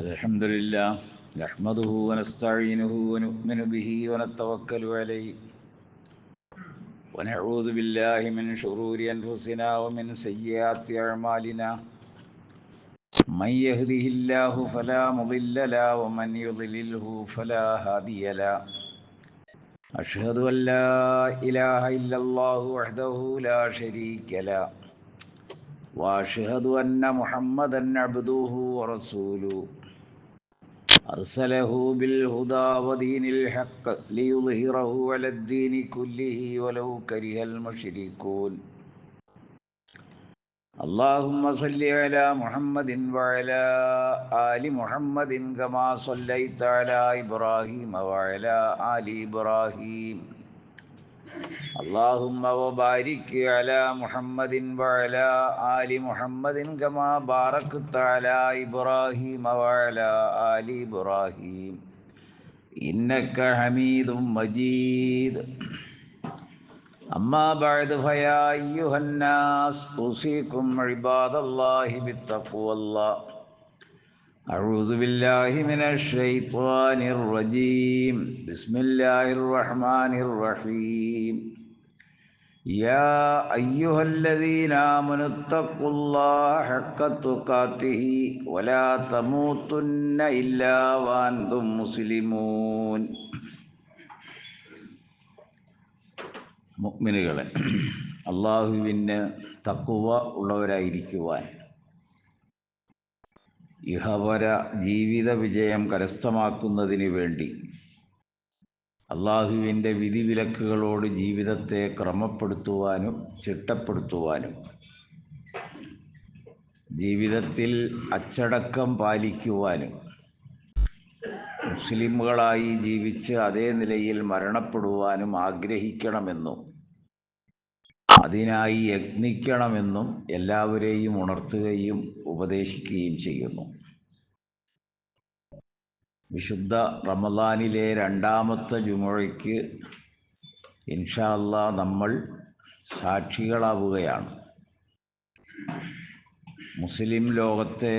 الحمد لله نحمده ونستعينه ونؤمن به ونتوكل عليه ونعوذ بالله من شرور أنفسنا ومن سيئات أعمالنا من يهده الله فلا مضل له ومن يضلله فلا هادي له أشهد أن لا إله إلا الله وحده لا شريك له وأشهد أن محمدا عبده ورسوله أرسله بالهدى ودين الحق ليظهره على الدين كله ولو كره المشركون اللهم صل على محمد وعلى آل محمد كما صليت على إبراهيم وعلى آل إبراهيم اللهم وبارك على محمد وعلى آل محمد كما باركت على إبراهيم وعلى آل إبراهيم إنك حميد مجيد أما بعد فيا أيها الناس أوصيكم عباد الله بالتقوى الله أعوذ بالله من الشيطان الرجيم بسم الله الرحمن الرحيم يا أيها الذين آمنوا اتقوا الله حق تقاته ولا تموتن إلا وأنتم مسلمون മുഅ്മിനുകളെ അള്ളാഹുവിന് തഖ്വ ഉള്ളവരായിരിക്കുവാൻ ഇഹപര ജീവിത വിജയം കരസ്ഥമാക്കുന്നതിന് വേണ്ടി അള്ളാഹുവിൻ്റെ വിധിവിലക്കുകളോട് ജീവിതത്തെ ക്രമപ്പെടുത്തുവാനും ചിട്ടപ്പെടുത്തുവാനും ജീവിതത്തിൽ അച്ചടക്കം പാലിക്കുവാനും മുസ്ലിമുകളായി ജീവിച്ച് അതേ നിലയിൽ മരണപ്പെടുവാനും ആഗ്രഹിക്കണമെന്നും അതിനായി യത്നിക്കണമെന്നും എല്ലാവരെയും ഉണർത്തുകയും ഉപദേശിക്കുകയും ചെയ്യുന്നു. വിശുദ്ധ റമദാനിലെ രണ്ടാമത്തെ ജുമുഅയ്ക്ക് ഇൻഷാ അല്ലാഹ് നമ്മൾ സാക്ഷികളാവുകയാണ്. മുസ്ലിം ലോകത്തെ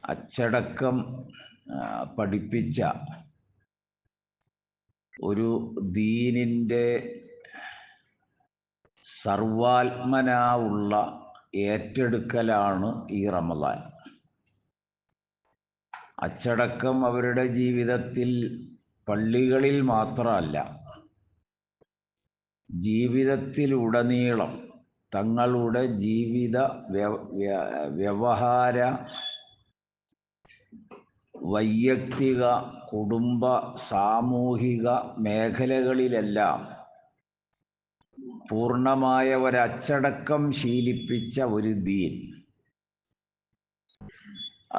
അച്ചടക്കം പഠിപ്പിച്ച ഒരു ദീനിൻ്റെ സർവാത്മനാ ഉള്ള ഏറ്റെടുക്കലാണ് ഈ റമദാൻ. അച്ചടക്കം അവരുടെ ജീവിതത്തിൽ പള്ളികളിൽ മാത്രമല്ല, ജീവിതത്തിലുടനീളം തങ്ങളുടെ ജീവിത വ്യവഹാര വൈയക്തിക കുടുംബ സാമൂഹിക മേഖലകളിലെല്ലാം പൂർണ്ണമായ ഒരച്ചടക്കം ശീലിപ്പിച്ച ഒരു ദീൻ.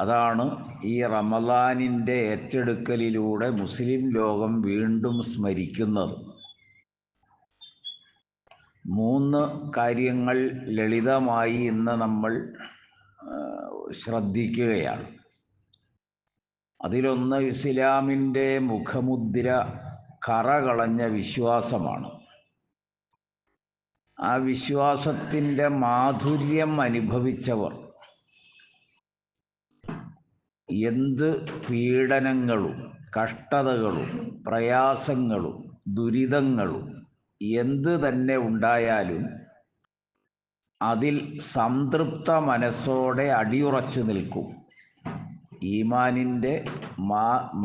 അതാണ് ഈ റമദാനിൻ്റെ ഏറ്റെടുക്കലിലൂടെ മുസ്ലിം ലോകം വീണ്ടും സ്മരിക്കുന്നത്. 3 കാര്യങ്ങൾ ലളിതമായി ഇന്ന് നമ്മൾ ശ്രദ്ധിക്കുകയാണ്. അതിലൊന്ന് ഇസ്ലാമിൻ്റെ മുഖമുദ്ര കറകളഞ്ഞ വിശ്വാസമാണ്. ആ വിശ്വാസത്തിൻ്റെ മാധുര്യം അനുഭവിച്ചവർ എന്ത് പീഡനങ്ങളും കഷ്ടതകളും പ്രയാസങ്ങളും ദുരിതങ്ങളും എന്ത് തന്നെ ഉണ്ടായാലും അതിൽ സംതൃപ്ത മനസ്സോടെ അടിയുറച്ചു നിൽക്കും. ഈമാനിൻ്റെ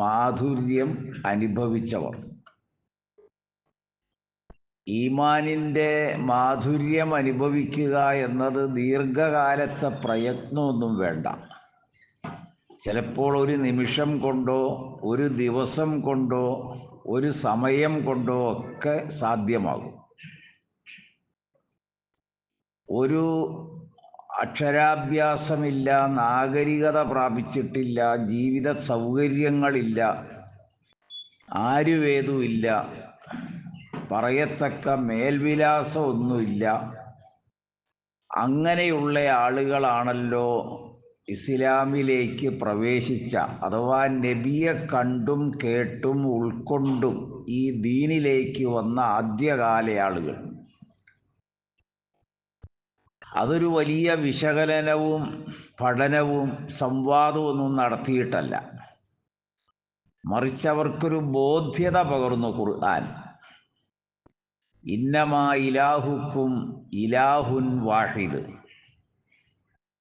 മാധുര്യം അനുഭവിച്ചവർ. ഈമാനിൻ്റെ മാധുര്യം അനുഭവിക്കുക എന്നത് ദീർഘകാലത്തെ പ്രയത്നമൊന്നും വേണ്ട. ചിലപ്പോൾ ഒരു നിമിഷം കൊണ്ടോ ഒരു ദിവസം കൊണ്ടോ ഒരു സമയം കൊണ്ടോ ഒക്കെ സാധ്യമാകും. ഒരു അക്ഷരാഭ്യാസമില്ല, നാഗരികത പ്രാപിച്ചിട്ടില്ല, ജീവിത സൗകര്യങ്ങളില്ല, ആരുവേതുമില്ല, പറയത്തക്ക മേൽവിലാസമൊന്നുമില്ല. അങ്ങനെയുള്ള ആളുകളാണല്ലോ ഇസ്ലാമിലേക്ക് പ്രവേശിച്ച അഥവാ നബിയെ കണ്ടും കേട്ടും ഉൾക്കൊണ്ടും ഈ ദീനിലേക്ക് വന്ന ആദ്യകാല ആളുകൾ. അതൊരു വലിയ വിശകലനവും പഠനവും സംവാദവും ഒന്നും നടത്തിയിട്ടല്ല, മറിച്ച് അവർക്കൊരു ബോധ്യത പകർന്നു ഖുർആൻ. ഇന്നമാ ഇലാഹുക്കും ഇലാഹുൻ വാഹിദ്,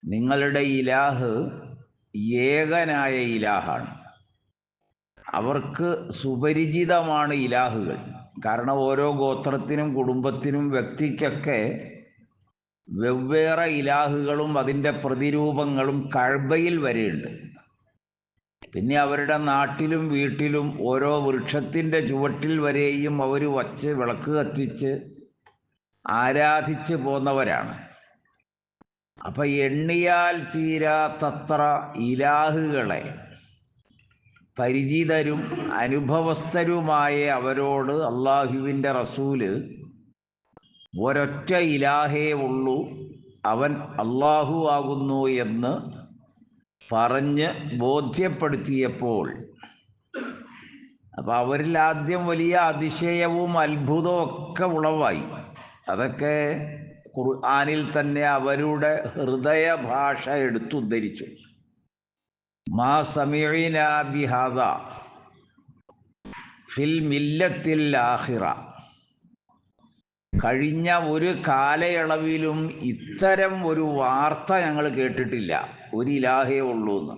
നിങ്ങളുടെ ഇലാഹ് ഏകനായ ഇലാഹാണ്. അവർക്ക് സുപരിചിതമാണ് ഇലാഹുകൾ. കാരണം ഓരോ ഗോത്രത്തിനും കുടുംബത്തിനും വ്യക്തിക്കൊക്കെ വെവ്വേറെ ഇലാഹുകളും അതിൻ്റെ പ്രതിരൂപങ്ങളും കഅബയിൽ വരെയുണ്ട്. പിന്നെ അവരുടെ നാട്ടിലും വീട്ടിലും ഓരോ വൃക്ഷത്തിൻ്റെ ചുവട്ടിൽ വരെയും അവർ വച്ച് വിളക്ക് കത്തിച്ച് ആരാധിച്ച് പോന്നവരാണ്. അപ്പം എണ്ണിയാൽ തീരാത്തത്ര ഇലാഹുകളെ പരിചിതരും അനുഭവസ്ഥരുമായ അവരോട് അള്ളാഹുവിൻ്റെ റസൂല് ഒരൊറ്റ ഇലാഹേ ഉള്ളൂ, അവൻ അള്ളാഹു ആകുന്നു എന്ന് പറഞ്ഞ് ബോധ്യപ്പെടുത്തിയപ്പോൾ അപ്പം അവരിൽ ആദ്യം വലിയ അതിശയവും അത്ഭുതവും ഒക്കെ ഉളവായി. അതൊക്കെ ഖുർആനിൽ തന്നെ അവരുടെ ഹൃദയ ഭാഷ എടുത്തുദ്ധരിച്ചു. മാ സമീഅനാ ബിഹാദാ ഫിൽ മില്ലത്തിൽ ആഖിറ, കഴിഞ്ഞ ഒരു കാലയളവിലും ഇത്തരം ഒരു വാർത്ത ഞങ്ങൾ കേട്ടിട്ടില്ല, ഒരു ഇലാഹേ ഉള്ളൂ എന്ന്.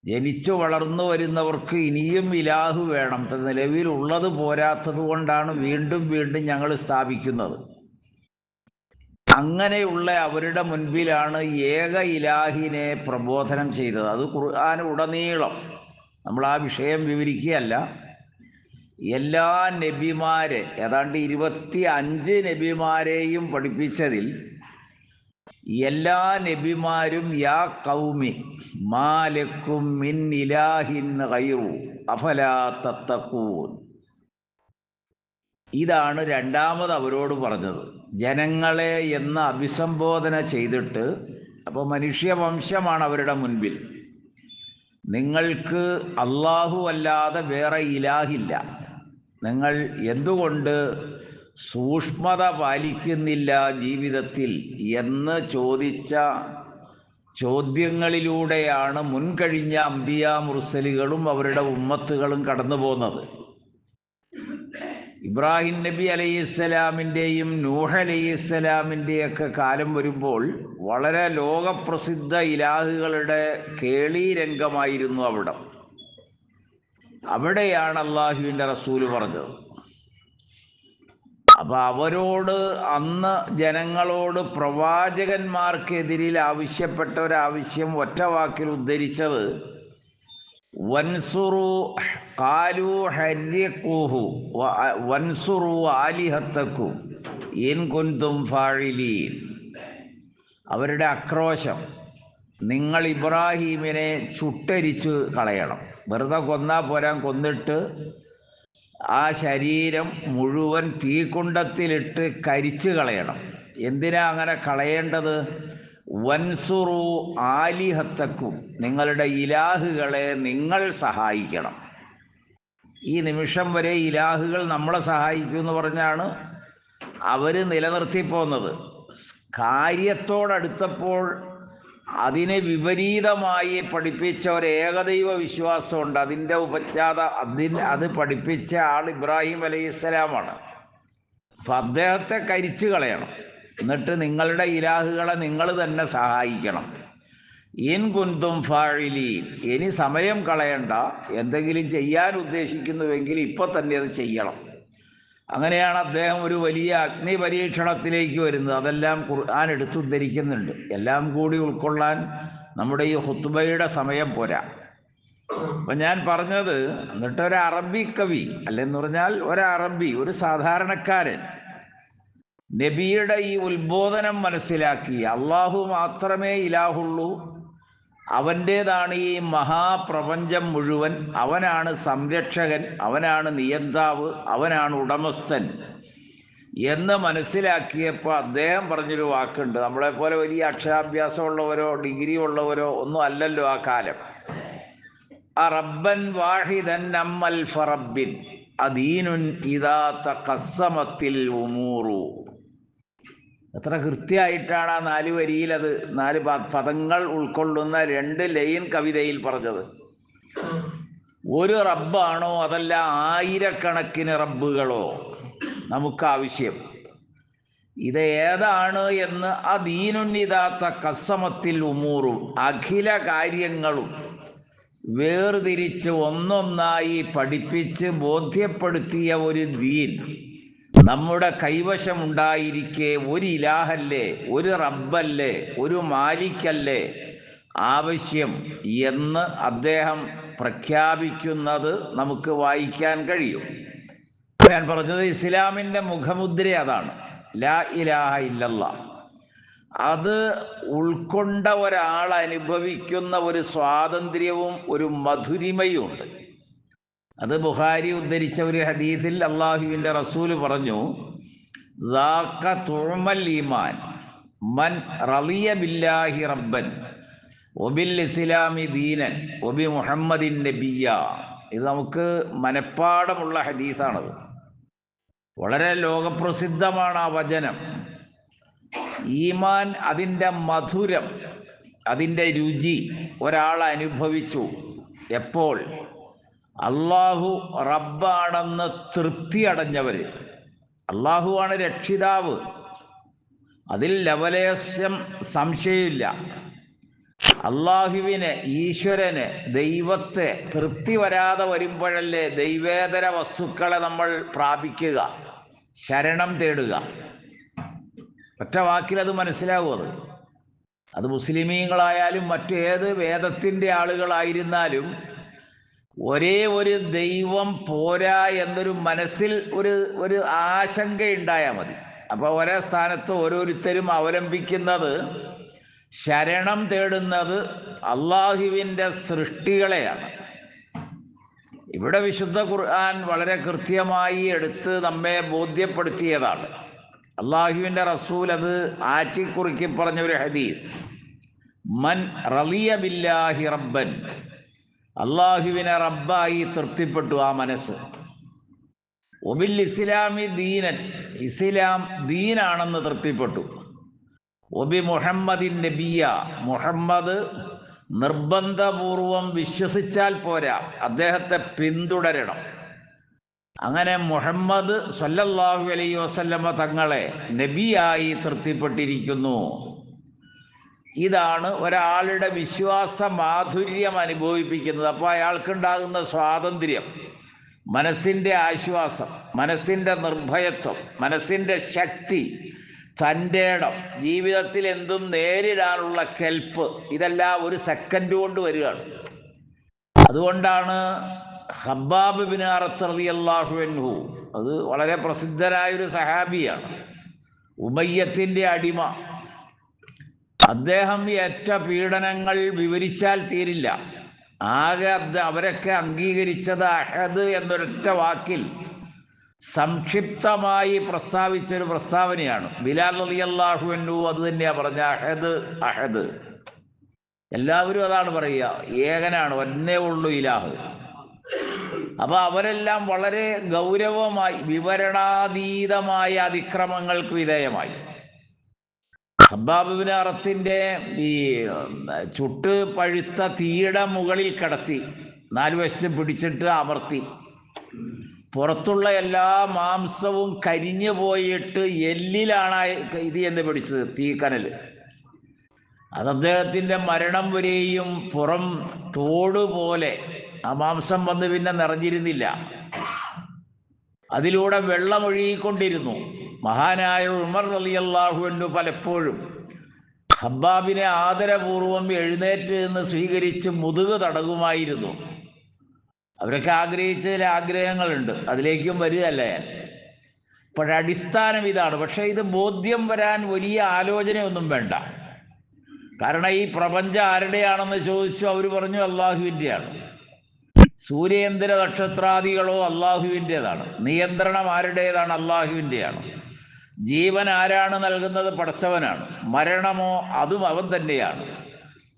ജനിച്ചു വളർന്നു വരുന്നവർക്ക് ഇനിയും ഇലാഹു വേണം, നിലവിലുള്ളത് പോരാത്തത് കൊണ്ടാണ് വീണ്ടും വീണ്ടും ഞങ്ങൾ സ്ഥാപിക്കുന്നത്. അങ്ങനെയുള്ള അവരുടെ മുൻപിലാണ് ഏക ഇലാഹിനെ പ്രബോധനം ചെയ്തത്. അത് ഖുർആൻ ഉടനീളം, നമ്മൾ ആ വിഷയം വിവരിക്കുകയല്ല, എല്ലാ നബിമാരെ, ഏതാണ്ട് 25 നബിമാരെയും പഠിപ്പിച്ചതിൽ എല്ലാ നബിമാരും യാ ഖൗമി മാ ലക്കും മിൻ ഇലാഹിൻ ഗൈറു അഫലാ തത്തഖൂൻ, ഇതാണ് രണ്ടാമത് അവരോട് പറഞ്ഞത്. ജനങ്ങളെ എന്ന് അഭിസംബോധന ചെയ്തിട്ട്, അപ്പോൾ മനുഷ്യവംശമാണ് അവരുടെ മുൻപിൽ, നിങ്ങൾക്ക് അള്ളാഹു അല്ലാതെ വേറെ ഇലാഹില്ല, നിങ്ങൾ എന്തുകൊണ്ട് സൂക്ഷ്മത പാലിക്കുന്നില്ല ജീവിതത്തിൽ എന്ന് ചോദിച്ച ചോദ്യങ്ങളിലൂടെയാണ് മുൻകഴിഞ്ഞ അംബിയാ മുർസലുകളും അവരുടെ ഉമ്മത്തുകളും കടന്നു പോകുന്നത്. ഇബ്രാഹിം നബി അലൈഹിസ്സലാമിൻ്റെയും നൂഹ് അലൈഹിസ്സലാമിൻ്റെയൊക്കെ കാലം വരുമ്പോൾ വളരെ ലോകപ്രസിദ്ധ ഇലാഹുകളുടെ കേളീരംഗമായിരുന്നു അവിടെ. അവിടെയാണ് അള്ളാഹുവിൻ്റെ റസൂല് പറഞ്ഞത്. അപ്പം അവരോട് അന്ന് ജനങ്ങളോട് പ്രവാചകന്മാർക്കെതിരിൽ ആവശ്യപ്പെട്ട ഒരാവശ്യം ഒറ്റ വാക്കിൽ ഉദ്ധരിച്ചത് വൻസുറു ഖാലു ഹരിഖൂഹു വൻസുറു ആലിഹത്തക്കും ഇൻ കുന്തും ഫാഇലീൻ. അവരുടെ ആക്രോശം, നിങ്ങൾ ഇബ്രാഹീമിനെ ചുട്ടരിച്ച് കളയണം, വെറുതെ കൊന്നാൽ പോരാൻ, കൊന്നിട്ട് ആ ശരീരം മുഴുവൻ തീക്കുണ്ടത്തിലിട്ട് കരിച്ച് കളയണം. എന്തിനാ അങ്ങനെ കളയേണ്ടത്? വൻസുറു ആലിഹത്തക്കും, നിങ്ങളുടെ ഇലാഹുകളെ നിങ്ങൾ സഹായിക്കണം. ഈ നിമിഷം വരെ ഇലാഹുകൾ നമ്മളെ സഹായിക്കും എന്ന് പറഞ്ഞാണ് അവർ നിലനിർത്തിപ്പോന്നത്. കാര്യത്തോടടുത്തപ്പോൾ അതിനെ വിപരീതമായി പഠിപ്പിച്ച ഒരു ഏകദൈവ വിശ്വാസമുണ്ട്. അതിൻ്റെ അത് പഠിപ്പിച്ച ആൾ ഇബ്രാഹിം അലൈഹിസ്സലാമാണ്. അപ്പം അദ്ദേഹത്തെ കരിച്ചു കളയണം, എന്നിട്ട് നിങ്ങളുടെ ഇലാഹുകളെ നിങ്ങൾ തന്നെ സഹായിക്കണം. ഇൻ കുന്തും ഫാഇലീൻ, ഇനി സമയം കളയണ്ട, എന്തെങ്കിലും ചെയ്യാൻ ഉദ്ദേശിക്കുന്നുവെങ്കിൽ ഇപ്പം തന്നെ അത് ചെയ്യണം. അങ്ങനെയാണ് അദ്ദേഹം ഒരു വലിയ അഗ്നി പരീക്ഷണത്തിലേക്ക് വരുന്നത്. അതെല്ലാം ഖുർആൻ എടുത്തുദ്ധരിക്കുന്നുണ്ട്. എല്ലാം കൂടി ഉൾക്കൊള്ളാൻ നമ്മുടെ ഈ ഖുത്ബയുടെ സമയം പോരാ. അപ്പം ഞാൻ പറഞ്ഞത്, എന്നിട്ട് ഒരു അറബി കവി, അല്ലെന്ന് പറഞ്ഞാൽ ഒരറബി, ഒരു സാധാരണക്കാരൻ നബിയുടെ ഈ ഉത്ബോധനം മനസ്സിലാക്കി, അള്ളാഹു മാത്രമേ ഇലാഹുള്ളൂ, അവൻ്റേതാണ് ഈ മഹാപ്രപഞ്ചം മുഴുവൻ, അവനാണ് സംരക്ഷകൻ, അവനാണ് നിയന്താവ്, അവനാണ് ഉടമസ്ഥൻ എന്ന് മനസ്സിലാക്കിയപ്പോൾ അദ്ദേഹം പറഞ്ഞൊരു വാക്കുണ്ട്. നമ്മളെപ്പോലെ വലിയ അക്ഷരാഭ്യാസമുള്ളവരോ ഡിഗ്രി ഉള്ളവരോ ഒന്നും അല്ലല്ലോ ആ കാലം. റബ്ബൻ വാഹിദൻ അമ്മൽ ഫറബ്ബിൻ അദീനുൻ ഇദാ തഖസ്സമത്തിൽ ഉമൂറു. എത്ര കൃത്യമായിട്ടാണ് ആ 4 വരിയിൽ അത് 4 പദങ്ങൾ ഉൾക്കൊള്ളുന്ന 2 ലൈൻ കവിതയിൽ പറഞ്ഞത്. ഒരു റബ്ബാണോ അതല്ല ആയിരക്കണക്കിന് റബ്ബുകളോ നമുക്കാവശ്യം? ഇത് ഏതാണ് എന്ന് അദീനുന്നിതാത്ത കസമത്തിൽ ഉമൂറും, അഖില കാര്യങ്ങളും വേർതിരിച്ച് ഒന്നൊന്നായി പഠിപ്പിച്ച് ബോധ്യപ്പെടുത്തിയ ഒരു ദീൻ നമ്മുടെ കൈവശമുണ്ടായിരിക്കെ ഒരു ഇലാഹല്ലേ, ഒരു റബ്ബല്ലേ, ഒരു മാലിക്കല്ലേ ആവശ്യം എന്ന് അദ്ദേഹം പ്രഖ്യാപിക്കുന്നത് നമുക്ക് വായിക്കാൻ കഴിയും. ഞാൻ പറഞ്ഞത് ഇസ്ലാമിൻ്റെ മുഖമുദ്ര അതാണ്, ലാ ഇലാഹ ഇല്ലല്ലാഹ്. അത് ഉൾക്കൊണ്ട ഒരാൾ അനുഭവിക്കുന്ന ഒരു സ്വാതന്ത്ര്യവും ഒരു മധുരിമയും ഉണ്ട്. അത് ബുഖാരി ഉദ്ധരിച്ച ഒരു ഹദീസിൽ അള്ളാഹുവിൻ്റെ റസൂല് പറഞ്ഞു, ദാക തുഅമൽ ഈമാൻ മൻ റളിയ ബില്ലാഹി റബ്ബൻ വബിൽ ഇസ്ലാമി ദീനൻ വബി മുഹമ്മദിൻ നബിയ്യ. ഇത് നമുക്ക് മനഃപ്പാടമുള്ള ഹദീസാണത്. വളരെ ലോകപ്രസിദ്ധമാണ് ആ വചനം. ഈമാൻ, അതിൻ്റെ മധുരം, അതിൻ്റെ രുചി ഒരാൾ അനുഭവിച്ചു എപ്പോൾ? അള്ളാഹു റബ്ബാണെന്ന് തൃപ്തി അടഞ്ഞവർ. അള്ളാഹുവാണ് രക്ഷിതാവ്, അതിൽ ലവലേശം സംശയമില്ല. അള്ളാഹുവിനെ, ഈശ്വരന്, ദൈവത്തെ തൃപ്തി വരാതെ വരുമ്പോഴല്ലേ ദൈവേതര വസ്തുക്കളെ നമ്മൾ പ്രാപിക്കുക, ശരണം തേടുക. ഒറ്റ വാക്കിലത് മനസ്സിലാവും. അത് മുസ്ലിമീങ്ങളായാലും മറ്റേത് വേദത്തിൻ്റെ ആളുകളായിരുന്നാലും ഒരേ ഒരു ദൈവം പോരാ എന്നൊരു മനസ്സിൽ ഒരു ആശങ്കയുണ്ടായാൽ മതി. അപ്പോൾ ഒരേ സ്ഥാനത്ത് ഓരോരുത്തരും അവലംബിക്കുന്നത്, ശരണം തേടുന്നത് അള്ളാഹുവിൻ്റെ സൃഷ്ടികളെയാണ്. ഇവിടെ വിശുദ്ധ ഖുർആൻ വളരെ കൃത്യമായി എടുത്ത് നമ്മെ ബോധ്യപ്പെടുത്തിയതാണ്. അള്ളാഹുവിൻ്റെ റസൂൽ അത് ആറ്റിക്കുറുക്കി പറഞ്ഞൊരു ഹദീസ്, മൻ റളിയ ബില്ലാഹി റബ്ബൻ, അള്ളാഹുവിനെ റബ്ബായി തൃപ്തിപ്പെട്ടു ആ മനസ്സ്, വബിൽ ഇസ്ലാമി ദീനൻ, ഇസ്ലാം ദീനാണെന്ന് തൃപ്തിപ്പെട്ടു, വബി മുഹമ്മദിൻ നബിയ്യ, മുഹമ്മദ് നിർബന്ധപൂർവം വിശ്വസിച്ചാൽ പോരാ, അദ്ദേഹത്തെ പിന്തുടരണം. അങ്ങനെ മുഹമ്മദ് സ്വല്ലല്ലാഹു അലൈഹി വസല്ലമ തങ്ങളെ നബിയായി തൃപ്തിപ്പെട്ടിരിക്കുന്നു. ഇതാണ് ഒരാളുടെ വിശ്വാസ മാധുര്യം അനുഭവിപ്പിക്കുന്നത്. അപ്പോൾ അയാൾക്കുണ്ടാകുന്ന സ്വാതന്ത്ര്യം, മനസ്സിൻ്റെ ആശ്വാസം, മനസ്സിൻ്റെ നിർഭയത്വം, മനസ്സിൻ്റെ ശക്തി, തൻ്റെ ഇടം, ജീവിതത്തിൽ എന്തും നേരിടാനുള്ള കെൽപ്പ്, ഇതെല്ലാം ഒരു സെക്കൻഡ് കൊണ്ട് വരികയാണ്. അതുകൊണ്ടാണ് ഖബ്ബാബ് ബിൻ അറത്ത് റളിയല്ലാഹു അൻഹു, അത് വളരെ പ്രസിദ്ധനായൊരു സഹാബിയാണ്, ഉമയ്യത്തിൻ്റെ അടിമ. അദ്ദേഹം ഏറ്റ പീഡനങ്ങൾ വിവരിച്ചാൽ തീരില്ല. ആകെ അവരൊക്കെ അംഗീകരിച്ചത് അഹദ് എന്നൊരൊറ്റ വാക്കിൽ സംക്ഷിപ്തമായി പ്രസ്താവിച്ചൊരു പ്രസ്താവനയാണ്. ബിലാൽ റളിയല്ലാഹു അൻഹു അത് തന്നെയാണ് പറഞ്ഞ, അഹദ് അഹദ്. എല്ലാവരും അതാണ് പറയുക, ഏകനാണ്, ഒന്നേ ഉള്ളൂ ഇലാഹ്. അപ്പോൾ അവരെല്ലാം വളരെ ഗൗരവമായി, വിവരണാതീതമായ അതിക്രമങ്ങൾക്ക് വിധേയമായി. ഖബ്ബാബ് ബിൻ അറത്തിൻ്റെ ഈ ചുട്ട് പഴുത്ത തീയുടെ മുകളിൽ കിടത്തി 4 വശത്തും പിടിച്ചിട്ട് അമർത്തി, പുറത്തുള്ള എല്ലാ മാംസവും കരിഞ്ഞു പോയിട്ട് എല്ലിലാണ് ഇത് എന്ന് പിടിച്ചത്, തീക്കനൽ. അത് അദ്ദേഹത്തിൻ്റെ മരണം വരെയും പുറം തോട് പോലെ ആ മാംസം വന്ന് പിന്നെ നിറഞ്ഞിരുന്നില്ല. അതിലൂടെ വെള്ളമൊഴുകിക്കൊണ്ടിരുന്നു. മഹാനായ ഉമർ റളിയല്ലാഹു അൻഹു പലപ്പോഴും ഖബ്ബാബിനെ ആദരപൂർവം എഴുന്നേറ്റ് നിന്ന് സ്വീകരിച്ച് മുതുക് തടകുമായിരുന്നു. അവരൊക്കെ ആഗ്രഹിച്ച ചില ആഗ്രഹങ്ങളുണ്ട്, അതിലേക്കും വരികയല്ല ഞാൻ. അടിസ്ഥാനം ഇതാണ്. പക്ഷേ ഇത് ബോധ്യം വരാൻ വലിയ ആലോചനയൊന്നും വേണ്ട. കാരണം ഈ പ്രപഞ്ചം ആരുടെയാണെന്ന് ചോദിച്ചു, അവർ പറഞ്ഞു അള്ളാഹുവിൻ്റെയാണ്. സൂര്യേന്ദ്ര നക്ഷത്രാദികളോ അള്ളാഹുവിൻ്റേതാണ്. നിയന്ത്രണം ആരുടേതാണ്? അള്ളാഹുവിൻ്റെയാണ്. ജീവൻ ആരാണ് നൽകുന്നത്? പടച്ചവനാണ്. മരണമോ അതും അവൻ തന്നെയാണ്.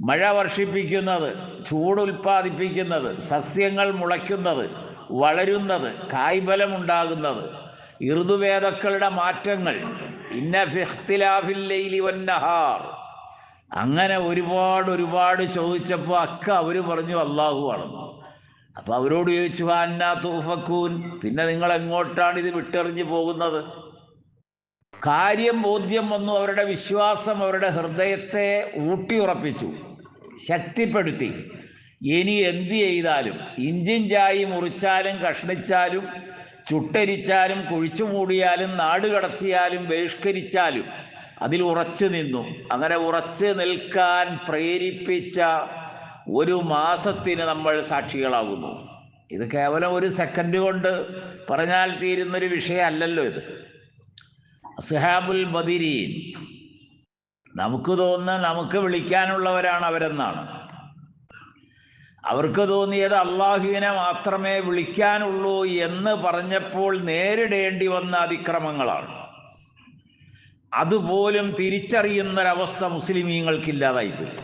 മഴ വർഷിപ്പിക്കുന്നത്, ചൂടുൽപ്പാദിപ്പിക്കുന്നത്, സസ്യങ്ങൾ മുളയ്ക്കുന്നത്, വളരുന്നത്, കായ്ഫലമുണ്ടാകുന്നത്, ഋതുഭേദക്കളുടെ മാറ്റങ്ങൾ, ഇന്ന ഫി ഇഖ്തിലാഫിൽ ലൈലി വന്നഹാർ. അങ്ങനെ ഒരുപാട് ചോദിച്ചപ്പോൾ അവർ പറഞ്ഞു അള്ളാഹു ആണെന്ന്. അപ്പോൾ അവരോട് ചോദിച്ചു അന്നാ തൂഫക്കൂൻ, പിന്നെ നിങ്ങൾ എങ്ങോട്ടാണ് ഇത് വിട്ടെറിഞ്ഞു പോകുന്നത്? കാര്യം ബോധ്യം വന്നു. അവരുടെ വിശ്വാസം അവരുടെ ഹൃദയത്തെ ഊട്ടിയുറപ്പിച്ചു, ശക്തിപ്പെടുത്തി. ഇനി എന്ത് ചെയ്താലും, ഇഞ്ചിഞ്ചായി മുറിച്ചാലും കഷ്ണിച്ചാലും ചുട്ടരിച്ചാലും കുഴിച്ചു മൂടിയാലും നാട് കടത്തിയാലും ബഹിഷ്കരിച്ചാലും അതിൽ ഉറച്ചു നിന്നു. അങ്ങനെ ഉറച്ചു നിൽക്കാൻ പ്രേരിപ്പിച്ച ഒരു മാസത്തിന് നമ്മൾ സാക്ഷികളാകുന്നു. ഇത് കേവലം ഒരു സെക്കൻഡ് കൊണ്ട് പറഞ്ഞാൽ തീരുന്നൊരു വിഷയമല്ലല്ലോ ഇത്. അസ്ഹാബുൽ ബദരീൻ, നമുക്ക് തോന്നുന്ന നമുക്ക് വിളിക്കാനുള്ളവരാണ് അവരെന്നാണ്. അവർക്ക് തോന്നിയത് അള്ളാഹുവിനെ മാത്രമേ വിളിക്കാനുള്ളൂ എന്ന് പറഞ്ഞപ്പോൾ നേരിടേണ്ടി വന്ന അതിക്രമങ്ങളാണ്. അതുപോലും തിരിച്ചറിയുന്നൊരവസ്ഥ മുസ്ലിമീങ്ങൾക്കില്ലാതായിപ്പോയി.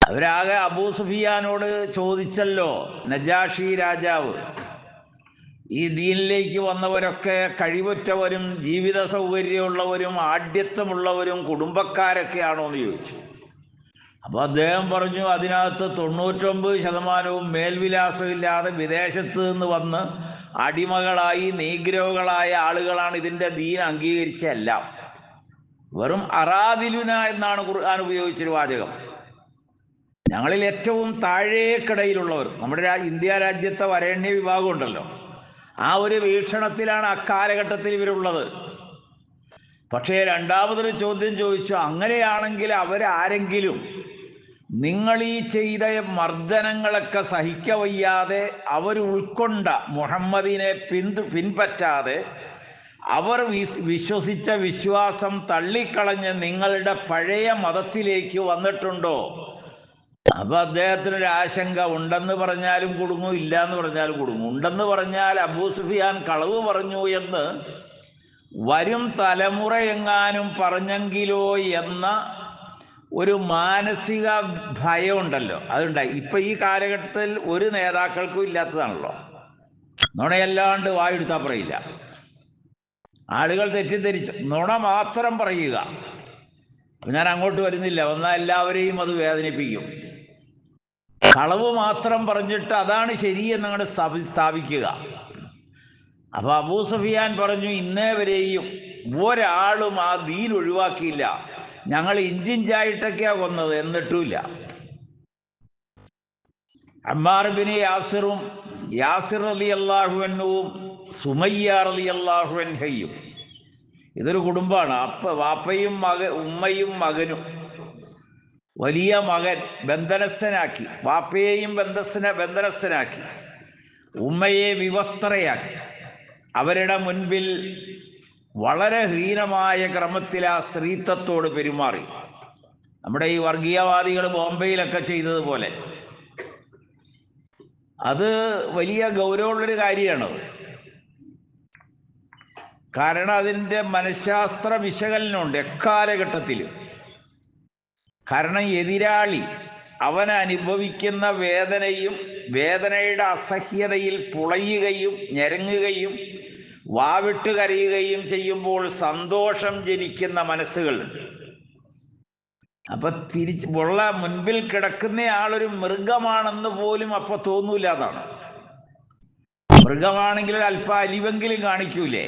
അവരാകെ അബൂ സുഫിയാനോട് ചോദിച്ചല്ലോ, നജാഷി രാജാവ്, ഈ ദീനിലേക്ക് വന്നവരൊക്കെ കഴിവുറ്റവരും ജീവിത സൗകര്യമുള്ളവരും ആഢ്യത്വമുള്ളവരും കുടുംബക്കാരൊക്കെയാണോ എന്ന് ചോദിച്ചു. അപ്പോൾ അദ്ദേഹം പറഞ്ഞു, അതിനകത്ത് 99% മേൽവിലാസമില്ലാതെ വിദേശത്ത് നിന്ന് വന്ന് അടിമകളായി നീഗ്രോകളായ ആളുകളാണ് ഇതിൻ്റെ ദീൻ അംഗീകരിച്ചെല്ലാം. വെറും അറാദിലുന എന്നാണ് ഖുർആൻ ഉപയോഗിച്ചൊരു വാചകം. ഞങ്ങളിൽ ഏറ്റവും താഴേക്കിടയിലുള്ളവർ, നമ്മുടെ ഇന്ത്യ രാജ്യത്തെ വരേണ്യ വിഭാഗം ഉണ്ടല്ലോ, ആ ഒരു വീക്ഷണത്തിലാണ് അക്കാലഘട്ടത്തിൽ ഇവരുള്ളത്. പക്ഷേ രണ്ടാമതൊരു ചോദ്യം ചോദിച്ചു, അങ്ങനെയാണെങ്കിൽ അവരാരെങ്കിലും നിങ്ങൾ ഈ ചെയ്ത മർദ്ദനങ്ങളൊക്കെ സഹിക്കവയ്യാതെ അവർ ഉൾക്കൊണ്ട മുഹമ്മദിനെ പിൻപറ്റാതെ അവർ വിശ്വസിച്ച വിശ്വാസം തള്ളിക്കളഞ്ഞ് നിങ്ങളുടെ പഴയ മതത്തിലേക്ക് വന്നിട്ടുണ്ടോ? അപ്പോൾ അദ്ദേഹത്തിനൊരു ആശങ്ക. ഉണ്ടെന്ന് പറഞ്ഞാലും കുടുങ്ങും, ഇല്ല എന്ന് പറഞ്ഞാലും കുടുങ്ങും. ഉണ്ടെന്ന് പറഞ്ഞാൽ അബൂ സുഫിയാൻ കളവ് പറഞ്ഞു എന്ന് വരും തലമുറ എങ്ങാനും പറഞ്ഞെങ്കിലോ എന്ന ഒരു മാനസിക ഭയം ഉണ്ടല്ലോ, അതുണ്ടായി. ഇപ്പം ഈ കാലഘട്ടത്തിൽ ഒരു നേതാക്കൾക്കും ഇല്ലാത്തതാണല്ലോ. നുണയല്ലാണ്ട് വായെടുത്താൽ പറയില്ല. ആളുകൾ തെറ്റിദ്ധരിച്ചു നുണ മാത്രം പറയുക. ഞാൻ അങ്ങോട്ട് വരുന്നില്ല, വന്നാൽ എല്ലാവരെയും അത് വേദനിപ്പിക്കും. കളവ് മാത്രം പറഞ്ഞിട്ട് അതാണ് ശരിയെന്നങ്ങോട്ട് സ്ഥാപിക്കുക. അപ്പോൾ അബൂ സുഫിയാൻ പറഞ്ഞു, ഇന്നേ വരെയും ഒരാളും ആ ദീൻ ഒഴിവാക്കിയില്ല. ഞങ്ങൾ ഇഞ്ചിഞ്ചായിട്ടൊക്കെയാണ് കൊന്നത്, എന്നിട്ടുമില്ല. അമ്മാർ ബിൻ യാസിർ റളിയല്ലാഹു അൻഹുവും സുമയ്യ റളിയല്ലാഹു അൻഹയും, ഇതൊരു കുടുംബമാണ്. വാപ്പയും ഉമ്മയും മകനും. വലിയ മകൻ ബന്ധനസ്ഥനാക്കി, വാപ്പയെയും ബന്ധനസ്ഥനാക്കി, ഉമ്മയെ വിവസ്ത്രയാക്കി. അവരുടെ മുൻപിൽ വളരെ ഹീനമായ ക്രമത്തിൽ ആ സ്ത്രീത്വത്തോട് പെരുമാറി. നമ്മുടെ ഈ വർഗീയവാദികൾ ബോംബെയിലൊക്കെ ചെയ്തതുപോലെ. അത് വലിയ ഗൗരവമുള്ളൊരു കാര്യമാണ്. കാരണം അതിൻ്റെ മനഃശാസ്ത്ര വിശകലനമുണ്ട് എക്കാലഘട്ടത്തിലും. കാരണം എതിരാളി അവൻ അനുഭവിക്കുന്ന വേദനയുടെ അസഹ്യതയിൽ പുളയുകയും ഞെരങ്ങുകയും വാവിട്ട് കരയുകയും ചെയ്യുമ്പോൾ സന്തോഷം ജനിക്കുന്ന മനസ്സുകളുണ്ട്. അപ്പൊ മുൻപിൽ കിടക്കുന്ന ആളൊരു മൃഗമാണെന്ന് പോലും അപ്പൊ തോന്നൂല എന്നാണ്. മൃഗമാണെങ്കിൽ അല്പം അലിവെങ്കിലും കാണിക്കൂലേ?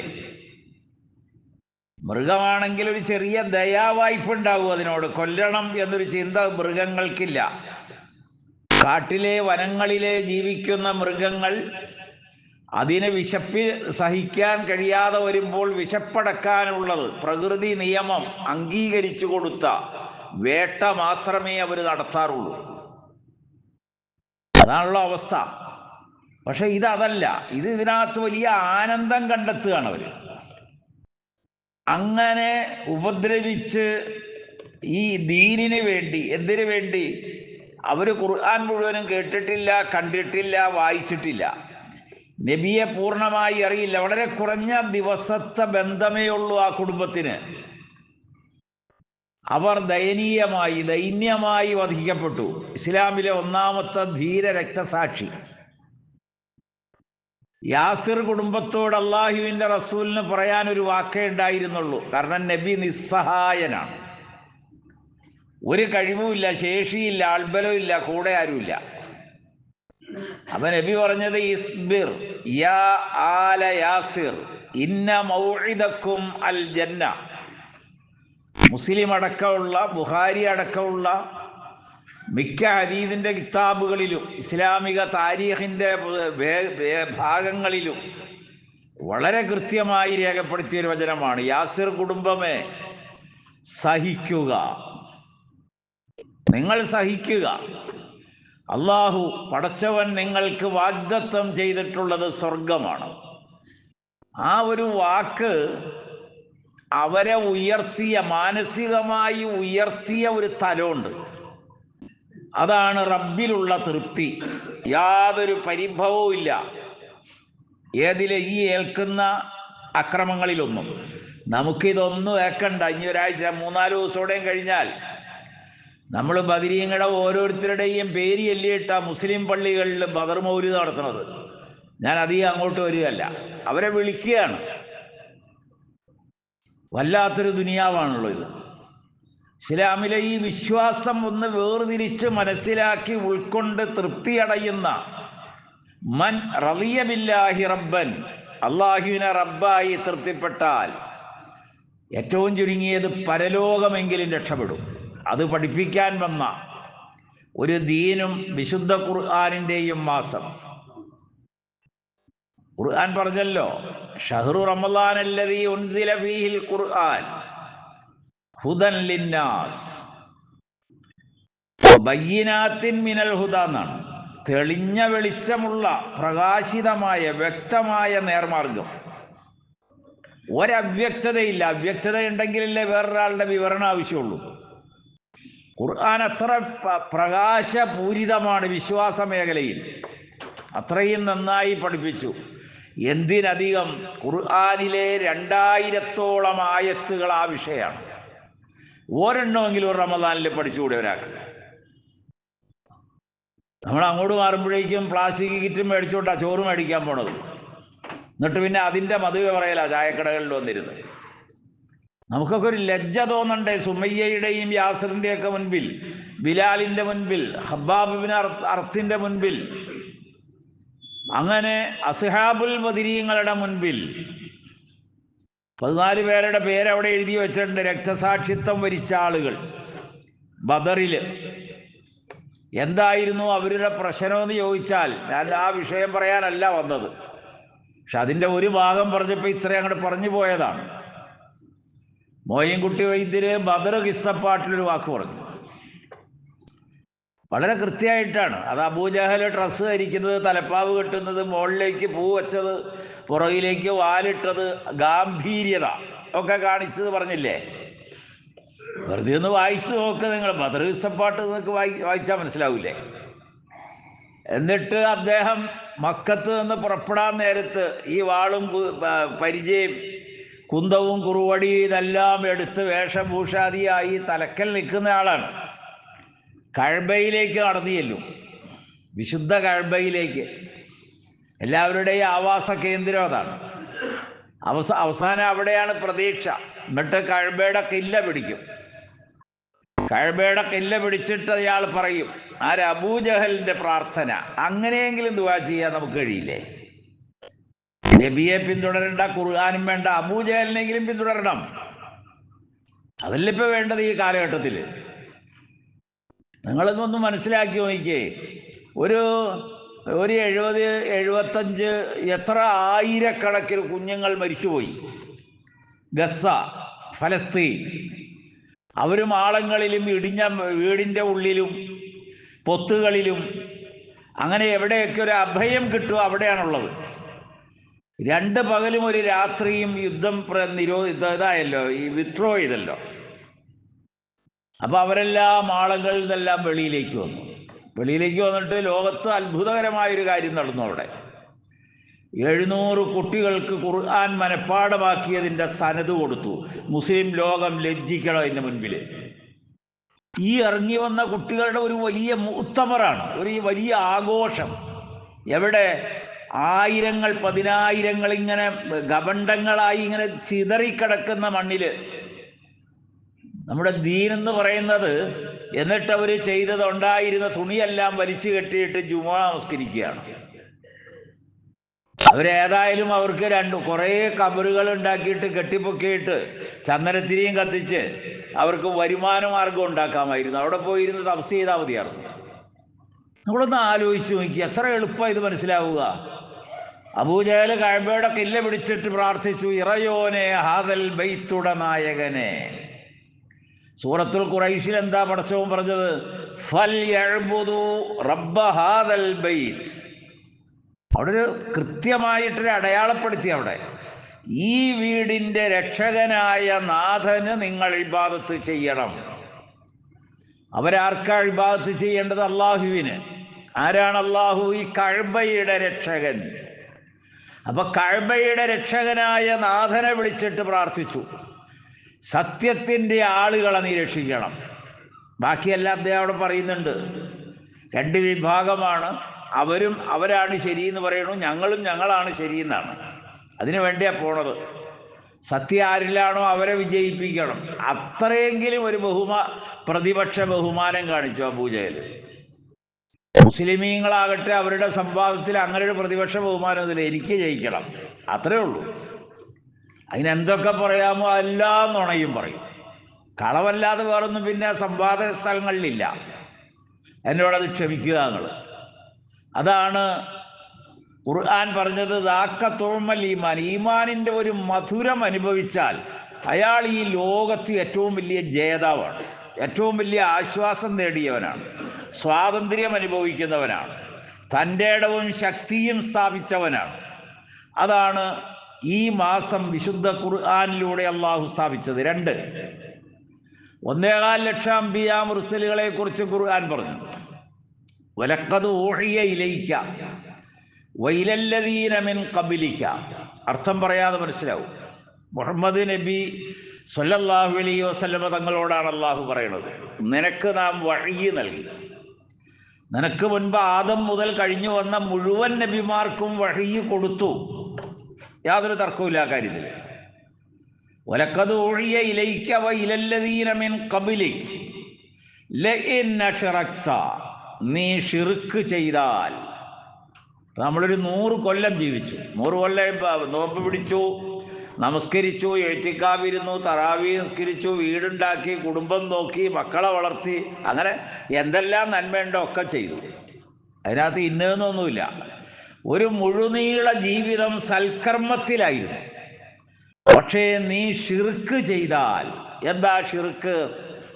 മൃഗമാണെങ്കിൽ ഒരു ചെറിയ ദയാവായ്പുണ്ടാവും അതിനോട്. കൊല്ലണം എന്നൊരു ചിന്ത മൃഗങ്ങൾക്കില്ല. കാട്ടിലെ വനങ്ങളിലെ ജീവിക്കുന്ന മൃഗങ്ങൾ അതിന് വിശപ്പ് സഹിക്കാൻ കഴിയാതെ വരുമ്പോൾ വിശപ്പടക്കാനുള്ളത് പ്രകൃതി നിയമം അംഗീകരിച്ചു കൊടുത്ത വേട്ട മാത്രമേ അവർ നടത്താറുള്ളൂ. അതാണുള്ള അവസ്ഥ. പക്ഷെ ഇതല്ല. ഇതിനകത്ത് വലിയ ആനന്ദം കണ്ടെത്തുകയാണ് അവർ. അങ്ങനെ ഉപദ്രവിച്ച് ഈ ദീനിന് വേണ്ടി, എന്തിനു വേണ്ടി? അവർ ഖുർആൻ മുഴുവനും കേട്ടിട്ടില്ല, കണ്ടിട്ടില്ല, വായിച്ചിട്ടില്ല. നബിയെ പൂർണ്ണമായി അറിയില്ല. വളരെ കുറഞ്ഞ ദിവസത്തെ ബന്ധമേ ഉള്ളൂ ആ കുടുംബത്തിന്. അവർ ദൈന്യമായി വധിക്കപ്പെട്ടു. ഇസ്ലാമിലെ ഒന്നാമത്തെ ധീര രക്തസാക്ഷി. യാസിർ കുടുംബത്തോട് അള്ളാഹുവിൻ്റെ റസൂലിന് പറയാനൊരു വാക്കേ ഉണ്ടായിരുന്നുള്ളൂ. കാരണം നബി നിസ്സഹായനാണ്, ഒരു കഴിവുമില്ല, ശേഷിയില്ല, ആൾബലമില്ല, കൂടെ ആരുമില്ല. അപ്പൊ നബി പറഞ്ഞത് ഇസ്ബിർ യാ ആല യാസിർ ഇന്ന മൗഇദക്കും അൽ ജന്ന. മുസ്ലിം അടക്കമുള്ള, ബുഖാരി അടക്കമുള്ള മിക്ക ഹദീസിന്റെ കിതാബുകളിലും ഇസ്ലാമിക താരീഖിന്റെ ഭാഗങ്ങളിലും വളരെ കൃത്യമായി രേഖപ്പെടുത്തിയൊരു വചനമാണ്, യാസിർ കുടുംബമേ സഹിക്കുക, നിങ്ങൾ സഹിക്കുക. അള്ളാഹു പടച്ചവൻ നിങ്ങൾക്ക് വാഗ്ദത്തം ചെയ്തിട്ടുള്ളത് സ്വർഗമാണ്. ആ ഒരു വാക്ക് അവരെ ഉയർത്തിയ, മാനസികമായി ഉയർത്തിയ ഒരു തലമുണ്ട്. അതാണ് റബ്ബിലുള്ള തൃപ്തി. യാതൊരു പരിഭവവും ഇല്ല ഏതിലെ ഈ ഏൽക്കുന്ന അക്രമങ്ങളിലൊന്നും. നമുക്കിതൊന്നും ഏക്കണ്ട. ഇനി ഒരാഴ്ച 3-4 ദിവസത്തോടെയും കഴിഞ്ഞാൽ നമ്മൾ ബദരീങ്ങളുടെ ഓരോരുത്തരുടെയും പേര് ചൊല്ലിയിട്ട മുസ്ലിം പള്ളികളിൽ ബദർ മൗലിദ് നടത്തുന്നത്. ഞാൻ അധികം അങ്ങോട്ട് വരികയല്ല, അവരെ വിളിക്കുകയാണ്. വല്ലാത്തൊരു ദുനിയാവാണല്ലോ ഇത്. ഇസ്ലാമിലെ ഈ വിശ്വാസം ഒന്ന് വേർതിരിച്ച് മനസ്സിലാക്കി ഉൾക്കൊണ്ട് തൃപ്തിയടയുന്ന മൻ റളിയ ബില്ലാഹി റബ്ബൻ, അള്ളാഹുവിനെ റബ്ബായി തൃപ്തിപ്പെട്ടാൽ ഏറ്റവും ചുരുങ്ങിയത് പരലോകമെങ്കിലും രക്ഷപ്പെടും. അത് പഠിപ്പിക്കാൻ വന്ന ഒരു ദീനും വിശുദ്ധ ഖുർആനിൻ്റെയും മാസം. ഖുർആൻ പറഞ്ഞല്ലോ, ഷഹ്റു റമളാൻ അല്ലദീ ഉൻസില ഫീഹിൽ ഖുർആൻ ഹുദൻ ലിന്നാസ് ബയ്യിനാത്തിൻ മിനൽ ഹുദ എന്നാണ്. തെളിഞ്ഞ വെളിച്ചമുള്ള, പ്രകാശിതമായ, വ്യക്തമായ നേർമാർഗം. ഒരവ്യക്തതയില്ല. അവ്യക്തത ഉണ്ടെങ്കിലല്ലേ വേറൊരാളുടെ വിവരണം ആവശ്യമുള്ളൂ. ഖുർആൻ അത്ര പ്രകാശപൂരിതമാണ് വിശ്വാസ മേഖലയിൽ. അത്രയും നന്നായി പഠിപ്പിച്ചു. എന്തിനധികം, ഖുർആനിലെ 2000-ഓളം ആയത്തുകൾ ആ വിഷയമാണ്. ഒരെണ്ണമെങ്കിലും ഒരു റമദാനിൽ പഠിച്ചുകൂടെ ഒരാൾക്ക്? നമ്മൾ അങ്ങോട്ട് മാറുമ്പോഴേക്കും പ്ലാസ്റ്റിക് കിറ്റും മേടിച്ചുകൊണ്ടാണ് ചോറ് മേടിക്കാൻ പോണത്. എന്നിട്ട് പിന്നെ അതിൻ്റെ മധുവ പറയല ചായക്കടകളിൽ വന്നിരുന്നത്. നമുക്കൊക്കെ ഒരു ലജ്ജ തോന്നണ്ടേ? സുമയ്യയുടെയും യാസിറിൻ്റെയൊക്കെ മുൻപിൽ, ബിലാലിൻ്റെ മുൻപിൽ, ഹബ്ബാബ് ബിൻ അർത്തിൻ്റെ മുൻപിൽ, അങ്ങനെ അസ്ഹാബുൽ ബദരീങ്ങളുടെ മുൻപിൽ 14 പേരുടെ പേരവിടെ എഴുതി വെച്ചിട്ടുണ്ട്. രക്തസാക്ഷിത്വം വരിച്ച ആളുകൾ ബദറിൽ. എന്തായിരുന്നു അവരുടെ പ്രശ്നമെന്ന് ചോദിച്ചാൽ, ഞാൻ ആ വിഷയം പറയാനല്ല വന്നത്, പക്ഷെ അതിൻ്റെ ഒരു ഭാഗം പറഞ്ഞപ്പോൾ ഇത്രയും അങ്ങോട്ട് പറഞ്ഞു പോയതാണ്. മോയിൻകുട്ടി വൈദ്യര് ബദർ കിസ്സപ്പാട്ടിലൊരു വാക്ക് പറഞ്ഞു, വളരെ കൃത്യമായിട്ടാണ്. അത് അബൂജഹൽ ഡ്രസ്സ് ധരിക്കുന്നത്, തലപ്പാവ് കെട്ടുന്നത്, മുകളിലേക്ക് പൂ വെച്ചത്, പുറകിലേക്ക് വാലിട്ടത്, ഗാംഭീര്യത ഒക്കെ കാണിച്ചത് പറഞ്ഞില്ലേ? വെറുതെ ഒന്ന് വായിച്ചു നോക്ക് നിങ്ങൾ. ബദർ കിസ്സപ്പാട്ട് നിങ്ങൾക്ക് വായിച്ചാൽ മനസ്സിലാവില്ലേ? എന്നിട്ട് അദ്ദേഹം മക്കത്ത് നിന്ന് പുറപ്പെടാൻ നേരത്ത് ഈ വാളും പരിചയം, കുന്തവും കുറുവടിയും ഇതെല്ലാം എടുത്ത് വേഷഭൂഷാദിയായി തലക്കൽ നിൽക്കുന്ന ആളാണ്. കഅബയിലേക്ക് നടന്നു ചെല്ലും, വിശുദ്ധ കഅബയിലേക്ക്. എല്ലാവരുടെയും ആവാസ കേന്ദ്രം അതാണ്. അവസാനം അവിടെയാണ് പ്രതീക്ഷ. എന്നിട്ട് കഅബയുടെ കില്ല പിടിക്കും. കഅബയുടെ കില്ല പിടിച്ചിട്ട് അയാൾ പറയും, അബൂജഹലിന്റെ പ്രാർത്ഥന. അങ്ങനെയെങ്കിലും ദുആ ചെയ്യാൻ നമുക്ക് കഴിയില്ലേ? നബിയെ പിന്തുടരണ്ട, ഖുർആനും വേണ്ട, അബൂജഹലിനെങ്കിലും പിന്തുടരണം. അതല്ല ഇപ്പൊ വേണ്ടത് ഈ കാലഘട്ടത്തിൽ. നിങ്ങളിതൊന്ന് മനസ്സിലാക്കി നോക്കിക്കേ. ഒരു 70-75 എത്ര ആയിരക്കണക്കിന് കുഞ്ഞുങ്ങൾ മരിച്ചുപോയി. ഗസ, ഫലസ്തീൻ. അവരും ആളങ്ങളിലും ഇടിഞ്ഞ വീടിൻ്റെ ഉള്ളിലും പൊത്തുകളിലും അങ്ങനെ എവിടെയൊക്കെ ഒരു അഭയം കിട്ടും അവിടെയാണുള്ളത്. 2 പകലും ഒരു രാത്രിയും യുദ്ധം ഇതായല്ലോ, ഈ വിത്ഡ്രോ ചെയ്തല്ലോ. അപ്പോൾ അവരെല്ലാം ആളുകളിൽ നിന്നെല്ലാം വെളിയിലേക്ക് വന്നിട്ട് ലോകത്ത് അത്ഭുതകരമായൊരു കാര്യം നടന്നു. അവിടെ 700 കുട്ടികൾക്ക് ഖുർആൻ മനഃപ്പാഠമാക്കിയതിൻ്റെ സനത് കൊടുത്തു. മുസ്ലിം ലോകം ലജ്ജിക്കണം അതിൻ്റെ മുൻപിൽ. ഈ ഇറങ്ങി വന്ന കുട്ടികളുടെ ഒരു വലിയ മുഅ്തമറാണ്, ഒരു വലിയ ആഘോഷം. എവിടെ? ആയിരങ്ങൾ പതിനായിരങ്ങൾ ഇങ്ങനെ ഗബണ്ഡങ്ങളായി ഇങ്ങനെ ചിതറിക്കിടക്കുന്ന മണ്ണിൽ നമ്മുടെ ദീൻ എന്ന് പറയുന്നത്, എന്നിട്ട് അവർ ചെയ്തത് ഉണ്ടായിരുന്ന തുണിയെല്ലാം വലിച്ചു കെട്ടിയിട്ട് ജുമുഅ നമസ്കരിക്കുകയാണ്. അവരേതായാലും അവർക്ക് കുറേ കബറുകൾ ഉണ്ടാക്കിയിട്ട് കെട്ടിപ്പൊക്കിയിട്ട് ചന്ദനത്തിരിയും കത്തിച്ച് അവർക്ക് വരുമാന മാർഗം ഉണ്ടാക്കാമായിരുന്നു. അവിടെ പോയിരുന്ന് തപസ് ചെയ്താൽ മതിയായിരുന്നു. നമ്മളൊന്ന് ആലോചിച്ച് നോക്കി, എത്ര എളുപ്പമാണ് ഇത് മനസ്സിലാവുക. അബൂജഹൽ കഅബയുടെ കില്ല പിടിച്ചിട്ട് പ്രാർത്ഥിച്ചു, ഇറയോനെ ഹാദൽ ബൈത്തുട നായകനെ. സൂറത്തുൽ ഖുറൈശിൽ എന്താ പടച്ചവൻ പറഞ്ഞത്? ഫൽയഅ്ബുദു റബ്ബ ഹാദൽ ബൈത്ത്. അവിടെ ഒരു കൃത്യമായിട്ടൊരു അടയാളപ്പെടുത്തി. അവിടെ ഈ വീടിൻ്റെ രക്ഷകനായ നാഥന് നിങ്ങൾ ഇബാദത്ത് ചെയ്യണം. അവരാർക്കാ ഇബാദത്ത് ചെയ്യേണ്ടത്? അള്ളാഹുവിന്. ആരാണ് അള്ളാഹു? ഈ കഅബയുടെ രക്ഷകൻ. അപ്പൊ കഅബയുടെ രക്ഷകനായ നാഥനെ വിളിച്ചിട്ട് പ്രാർത്ഥിച്ചു, സത്യത്തിൻ്റെ ആളുകളെ നീ രക്ഷിക്കണം. ബാക്കിയെല്ലാം അദ്ദേഹം അവിടെ പറയുന്നുണ്ട്. രണ്ട് വിഭാഗമാണ്. അവരാണ് ശരിയെന്ന് പറയണു, ഞങ്ങളാണ് ശരിയെന്നാണ്. അതിനു വേണ്ടിയാണ് പോണത്. സത്യം ആരിലാണോ അവരെ വിജയിപ്പിക്കണം. അത്രയെങ്കിലും ഒരു പ്രതിപക്ഷ ബഹുമാനം കാണിച്ചു അബൂജഹൽ. മുസ്ലിമീങ്ങളാകട്ടെ അവരുടെ സംവാദത്തിൽ അങ്ങനെ ഒരു പ്രതിപക്ഷ ബഹുമാനത്തിൽ എനിക്ക് ജയിക്കണം, അത്രേ ഉള്ളൂ. അതിനെന്തൊക്കെ പറയാമോ എല്ലാം നുണയും പറയും. കളവല്ലാതെ വേറൊന്നും പിന്നെ സംവാദ സ്ഥലങ്ങളിലില്ല. എന്നോടത് ക്ഷമിക്കുക നിങ്ങൾ. അതാണ് ഖുർആൻ പറഞ്ഞത്, ദാക്കത്തുമ്മൽ ഈമാൻ. ഈമാനിൻ്റെ ഒരു മധുരം അനുഭവിച്ചാൽ അയാൾ ഈ ലോകത്ത് ഏറ്റവും വലിയ ജേതാവാണ്, ഏറ്റവും വലിയ ആശ്വാസം നേടിയവനാണ്, സ്വാതന്ത്ര്യം അനുഭവിക്കുന്നവനാണ്, തൻ്റെ ഇടവും ശക്തിയും സ്ഥാപിച്ചവനാണ്. അതാണ് ഈ മാസം വിശുദ്ധ ഖുർആനിലൂടെ അള്ളാഹു സ്ഥാപിച്ചത്. 2, 1.25 ലക്ഷം അംബിയാ മുർസലുകളെ കുറിച്ച് ഖുർആൻ പറഞ്ഞു. വലഖദ് ഊഹിയ ഇലൈക വഇലല്ലദീന മിൻ ഖബ്ലിക. അർത്ഥം പറയാതെ മനസ്സിലാവും. മുഹമ്മദ് നബി സ്വല്ലല്ലാഹു അലൈഹി വസല്ലമ തങ്ങളോടാണ് അള്ളാഹു പറയുന്നത്, നിനക്ക് നാം വഹ്യ് നൽകി. നിനക്ക് മുൻപ് ആദം മുതൽ കഴിഞ്ഞു വന്ന മുഴുവൻ നബിമാർക്കും വഹ്യ് കൊടുത്തു. യാതൊരു തർക്കവുമില്ല ആ കാര്യത്തിൽ. വലഖദ് ഊഹിയ ഇലൈക വഇലല്ലദീന മിൻ ഖബ്ലിക ലഇൻ അശ്റക്ത. നീ ഷിർക്ക് ചെയ്താൽ. നമ്മളൊരു 100 കൊല്ലം ജീവിച്ചു, 100 കൊല്ലം നോമ്പ് പിടിച്ചു, നമസ്കരിച്ചു, എഴുത്തിക്കാവിരുന്നു, തറാവി നിസ്കരിച്ചു, വീടുണ്ടാക്കി, കുടുംബം നോക്കി, മക്കളെ വളർത്തി, അങ്ങനെ എന്തെല്ലാം നന്മയുണ്ടോ ഒക്കെ ചെയ്തു. അതിനകത്ത് ഇന്നതൊന്നുമില്ല. ഒരു മുഴുനീള ജീവിതം സൽക്കർമ്മത്തിലായിരുന്നു. പക്ഷേ നീ ഷിർക്ക് ചെയ്താൽ. എന്താ ഷിർക്ക്?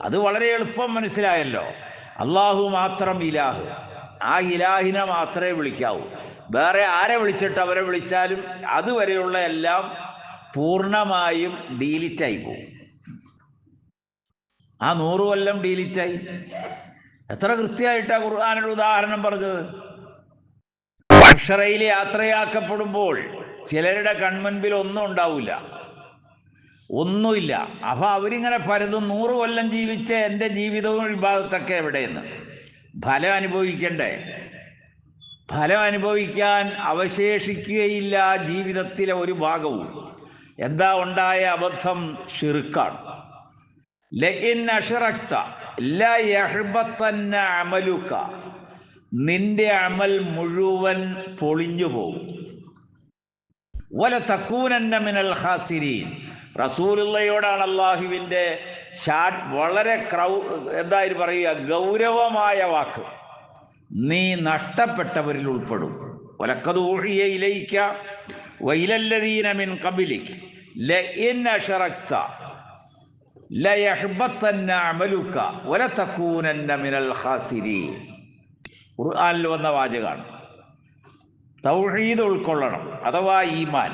അത് വളരെ എളുപ്പം മനസ്സിലായല്ലോ. അള്ളാഹു മാത്രം ഇലാഹ്, ആ ഇലാഹിനെ മാത്രമേ വിളിക്കാവൂ. വേറെ ആരെ വിളിച്ചിട്ട് അവരെ വിളിച്ചാലും അതുവരെയുള്ള എല്ലാം പൂർണ്ണമായും ഡീലിറ്റായി പോകും. ആ 100 കൊല്ലം ഡീലിറ്റായി. എത്ര കൃത്യമായിട്ടാണ് ഖുർആനിൽ ഉദാഹരണം പറഞ്ഞത്. മഹ്ശറയിൽ യാത്രയാക്കപ്പെടുമ്പോൾ ചിലരുടെ കൺമുൻപിൽ ഒന്നും ഉണ്ടാവില്ല, ഒന്നുമില്ല. അപ്പൊ അവരിങ്ങനെ പരതും, 100 കൊല്ലം ജീവിച്ച എൻ്റെ ജീവിതവും ഇബാദത്തൊക്കെ എവിടെയെന്ന്. ഫലം അനുഭവിക്കണ്ടേ? ഫലം അനുഭവിക്കാൻ അവശേഷിക്കുകയില്ല ജീവിതത്തിലെ ഒരു ഭാഗവും. എന്താ ഉണ്ടായ അബദ്ധം? ഷിർക്കാണ്. ലഇൻ അശ്റക്ത ലയഹ്ബതന്ന അമലുക. നിന്റെ അമൽ മുഴുവൻ പൊളിഞ്ഞു പോകും. വലതകൂനന്ന മിനൽ ഖാസിരീൻ. റസൂലുള്ളയോടാണ് അള്ളാഹുവിൻ്റെ വളരെ എന്തായാലും പറയുക, ഗൗരവമായ വാക്ക്. നീ നഷ്ടപ്പെട്ടവരിൽ ഉൾപ്പെടും. വലഖദ് ഊഹിയ ഇലൈക വഇലല്ലദീന മിൻ ഖബ്ലിക ലഇൻ അശ്റക്ത ലയഹ്ബതന്ന അമലുക വലതകൂനന്ന മിനൽ ഖാസിരീൻ. ഖുർആനിൽ വന്ന വാചകമാണ്. തൗഹീദ് ഉൾക്കൊള്ളണം, അഥവാ ഈമാൻ.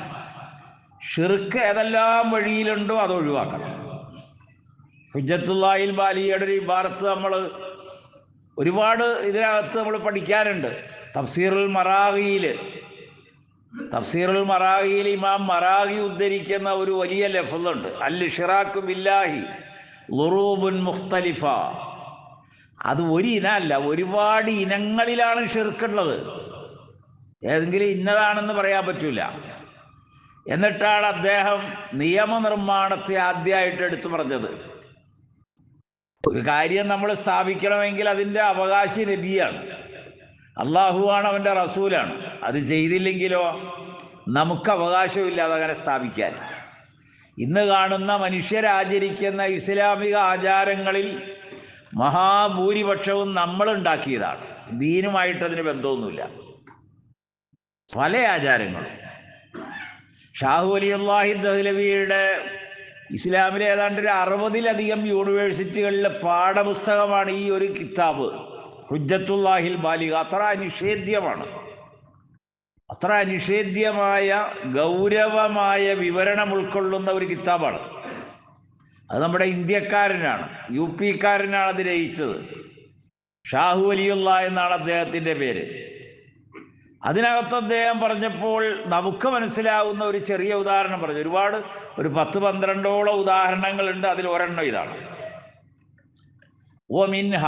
ഷിർക്ക് ഏതെല്ലാം വഴിയിലുണ്ടോ അത് ഒഴിവാക്കണം. ഹുജ്ജത്തുല്ലാഹിൽ ബാലിയുടെ ഒരു ഇബാറത്ത് നമ്മൾ ഒരുപാട് ഇതിനകത്ത് നമ്മൾ പഠിക്കാനുണ്ട്. തഫ്സീറുൽ മറാഗിയിൽ ഇമാം മറാഗി ഉദ്ധരിക്കുന്ന ഒരു വലിയ ലഫ്ളുണ്ട്, അൽ ഇശ്റാഖു ബില്ലാഹി ളുറൂബുൻ മുഖ്തലിഫ. അത് ഒരു ഇനമല്ല, ഒരുപാട് ഇനങ്ങളിലാണ് ഷിർക്കുള്ളത്. ഏതെങ്കിലും ഇന്നതാണെന്ന് പറയാൻ പറ്റില്ല. എന്നിട്ടാണ് അദ്ദേഹം നിയമനിർമ്മാണത്തെ ആദ്യമായിട്ട് എടുത്തു പറഞ്ഞത്. ഒരു കാര്യം നമ്മൾ സ്ഥാപിക്കണമെങ്കിൽ അതിൻ്റെ അവകാശി നബിയാണ്, അള്ളാഹുവാണ്, അവൻ്റെ റസൂലാണ്. അത് ചെയ്തില്ലെങ്കിലോ നമുക്ക് അവകാശമില്ല അതങ്ങനെ സ്ഥാപിക്കാൻ. ഇന്ന് കാണുന്ന മനുഷ്യരാചരിക്കുന്ന ഇസ്ലാമിക ആചാരങ്ങളിൽ മഹാഭൂരിപക്ഷവും നമ്മളുണ്ടാക്കിയതാണ്. ദീനുമായിട്ടതിന് ബന്ധമൊന്നുമില്ല. പല ആചാരങ്ങളും ഷാഹു വലിയുല്ലാഹി ദഹ്ലവിയുടെ ഇസ്ലാമിലെ ഏതാണ്ട് ഒരു 60-ലധികം യൂണിവേഴ്സിറ്റികളിലെ പാഠപുസ്തകമാണ് ഈ ഒരു കിതാബ് ഹുജ്ജത്തുല്ലാഹിൽ ബാലിഗ. അത്ര അനിഷേധ്യമാണ്, അത്ര അനിഷേധ്യമായ ഗൗരവമായ വിവരണം ഉൾക്കൊള്ളുന്ന ഒരു കിതാബാണ്. അത് നമ്മുടെ ഇന്ത്യക്കാരനാണ്, UP-കാരനാണ് അത് രചിച്ചത്. ഷാഹു വലിയുള്ള എന്നാണ് അദ്ദേഹത്തിൻ്റെ പേര്. അതിനകത്ത് അദ്ദേഹം പറഞ്ഞപ്പോൾ നമുക്ക് മനസ്സിലാവുന്ന ഒരു ചെറിയ ഉദാഹരണം പറഞ്ഞു. ഒരു 10-12ഓളം ഉദാഹരണങ്ങളുണ്ട്. അതിൽ ഒരെണ്ണം ഇതാണ്. ഓ മിൻഹ,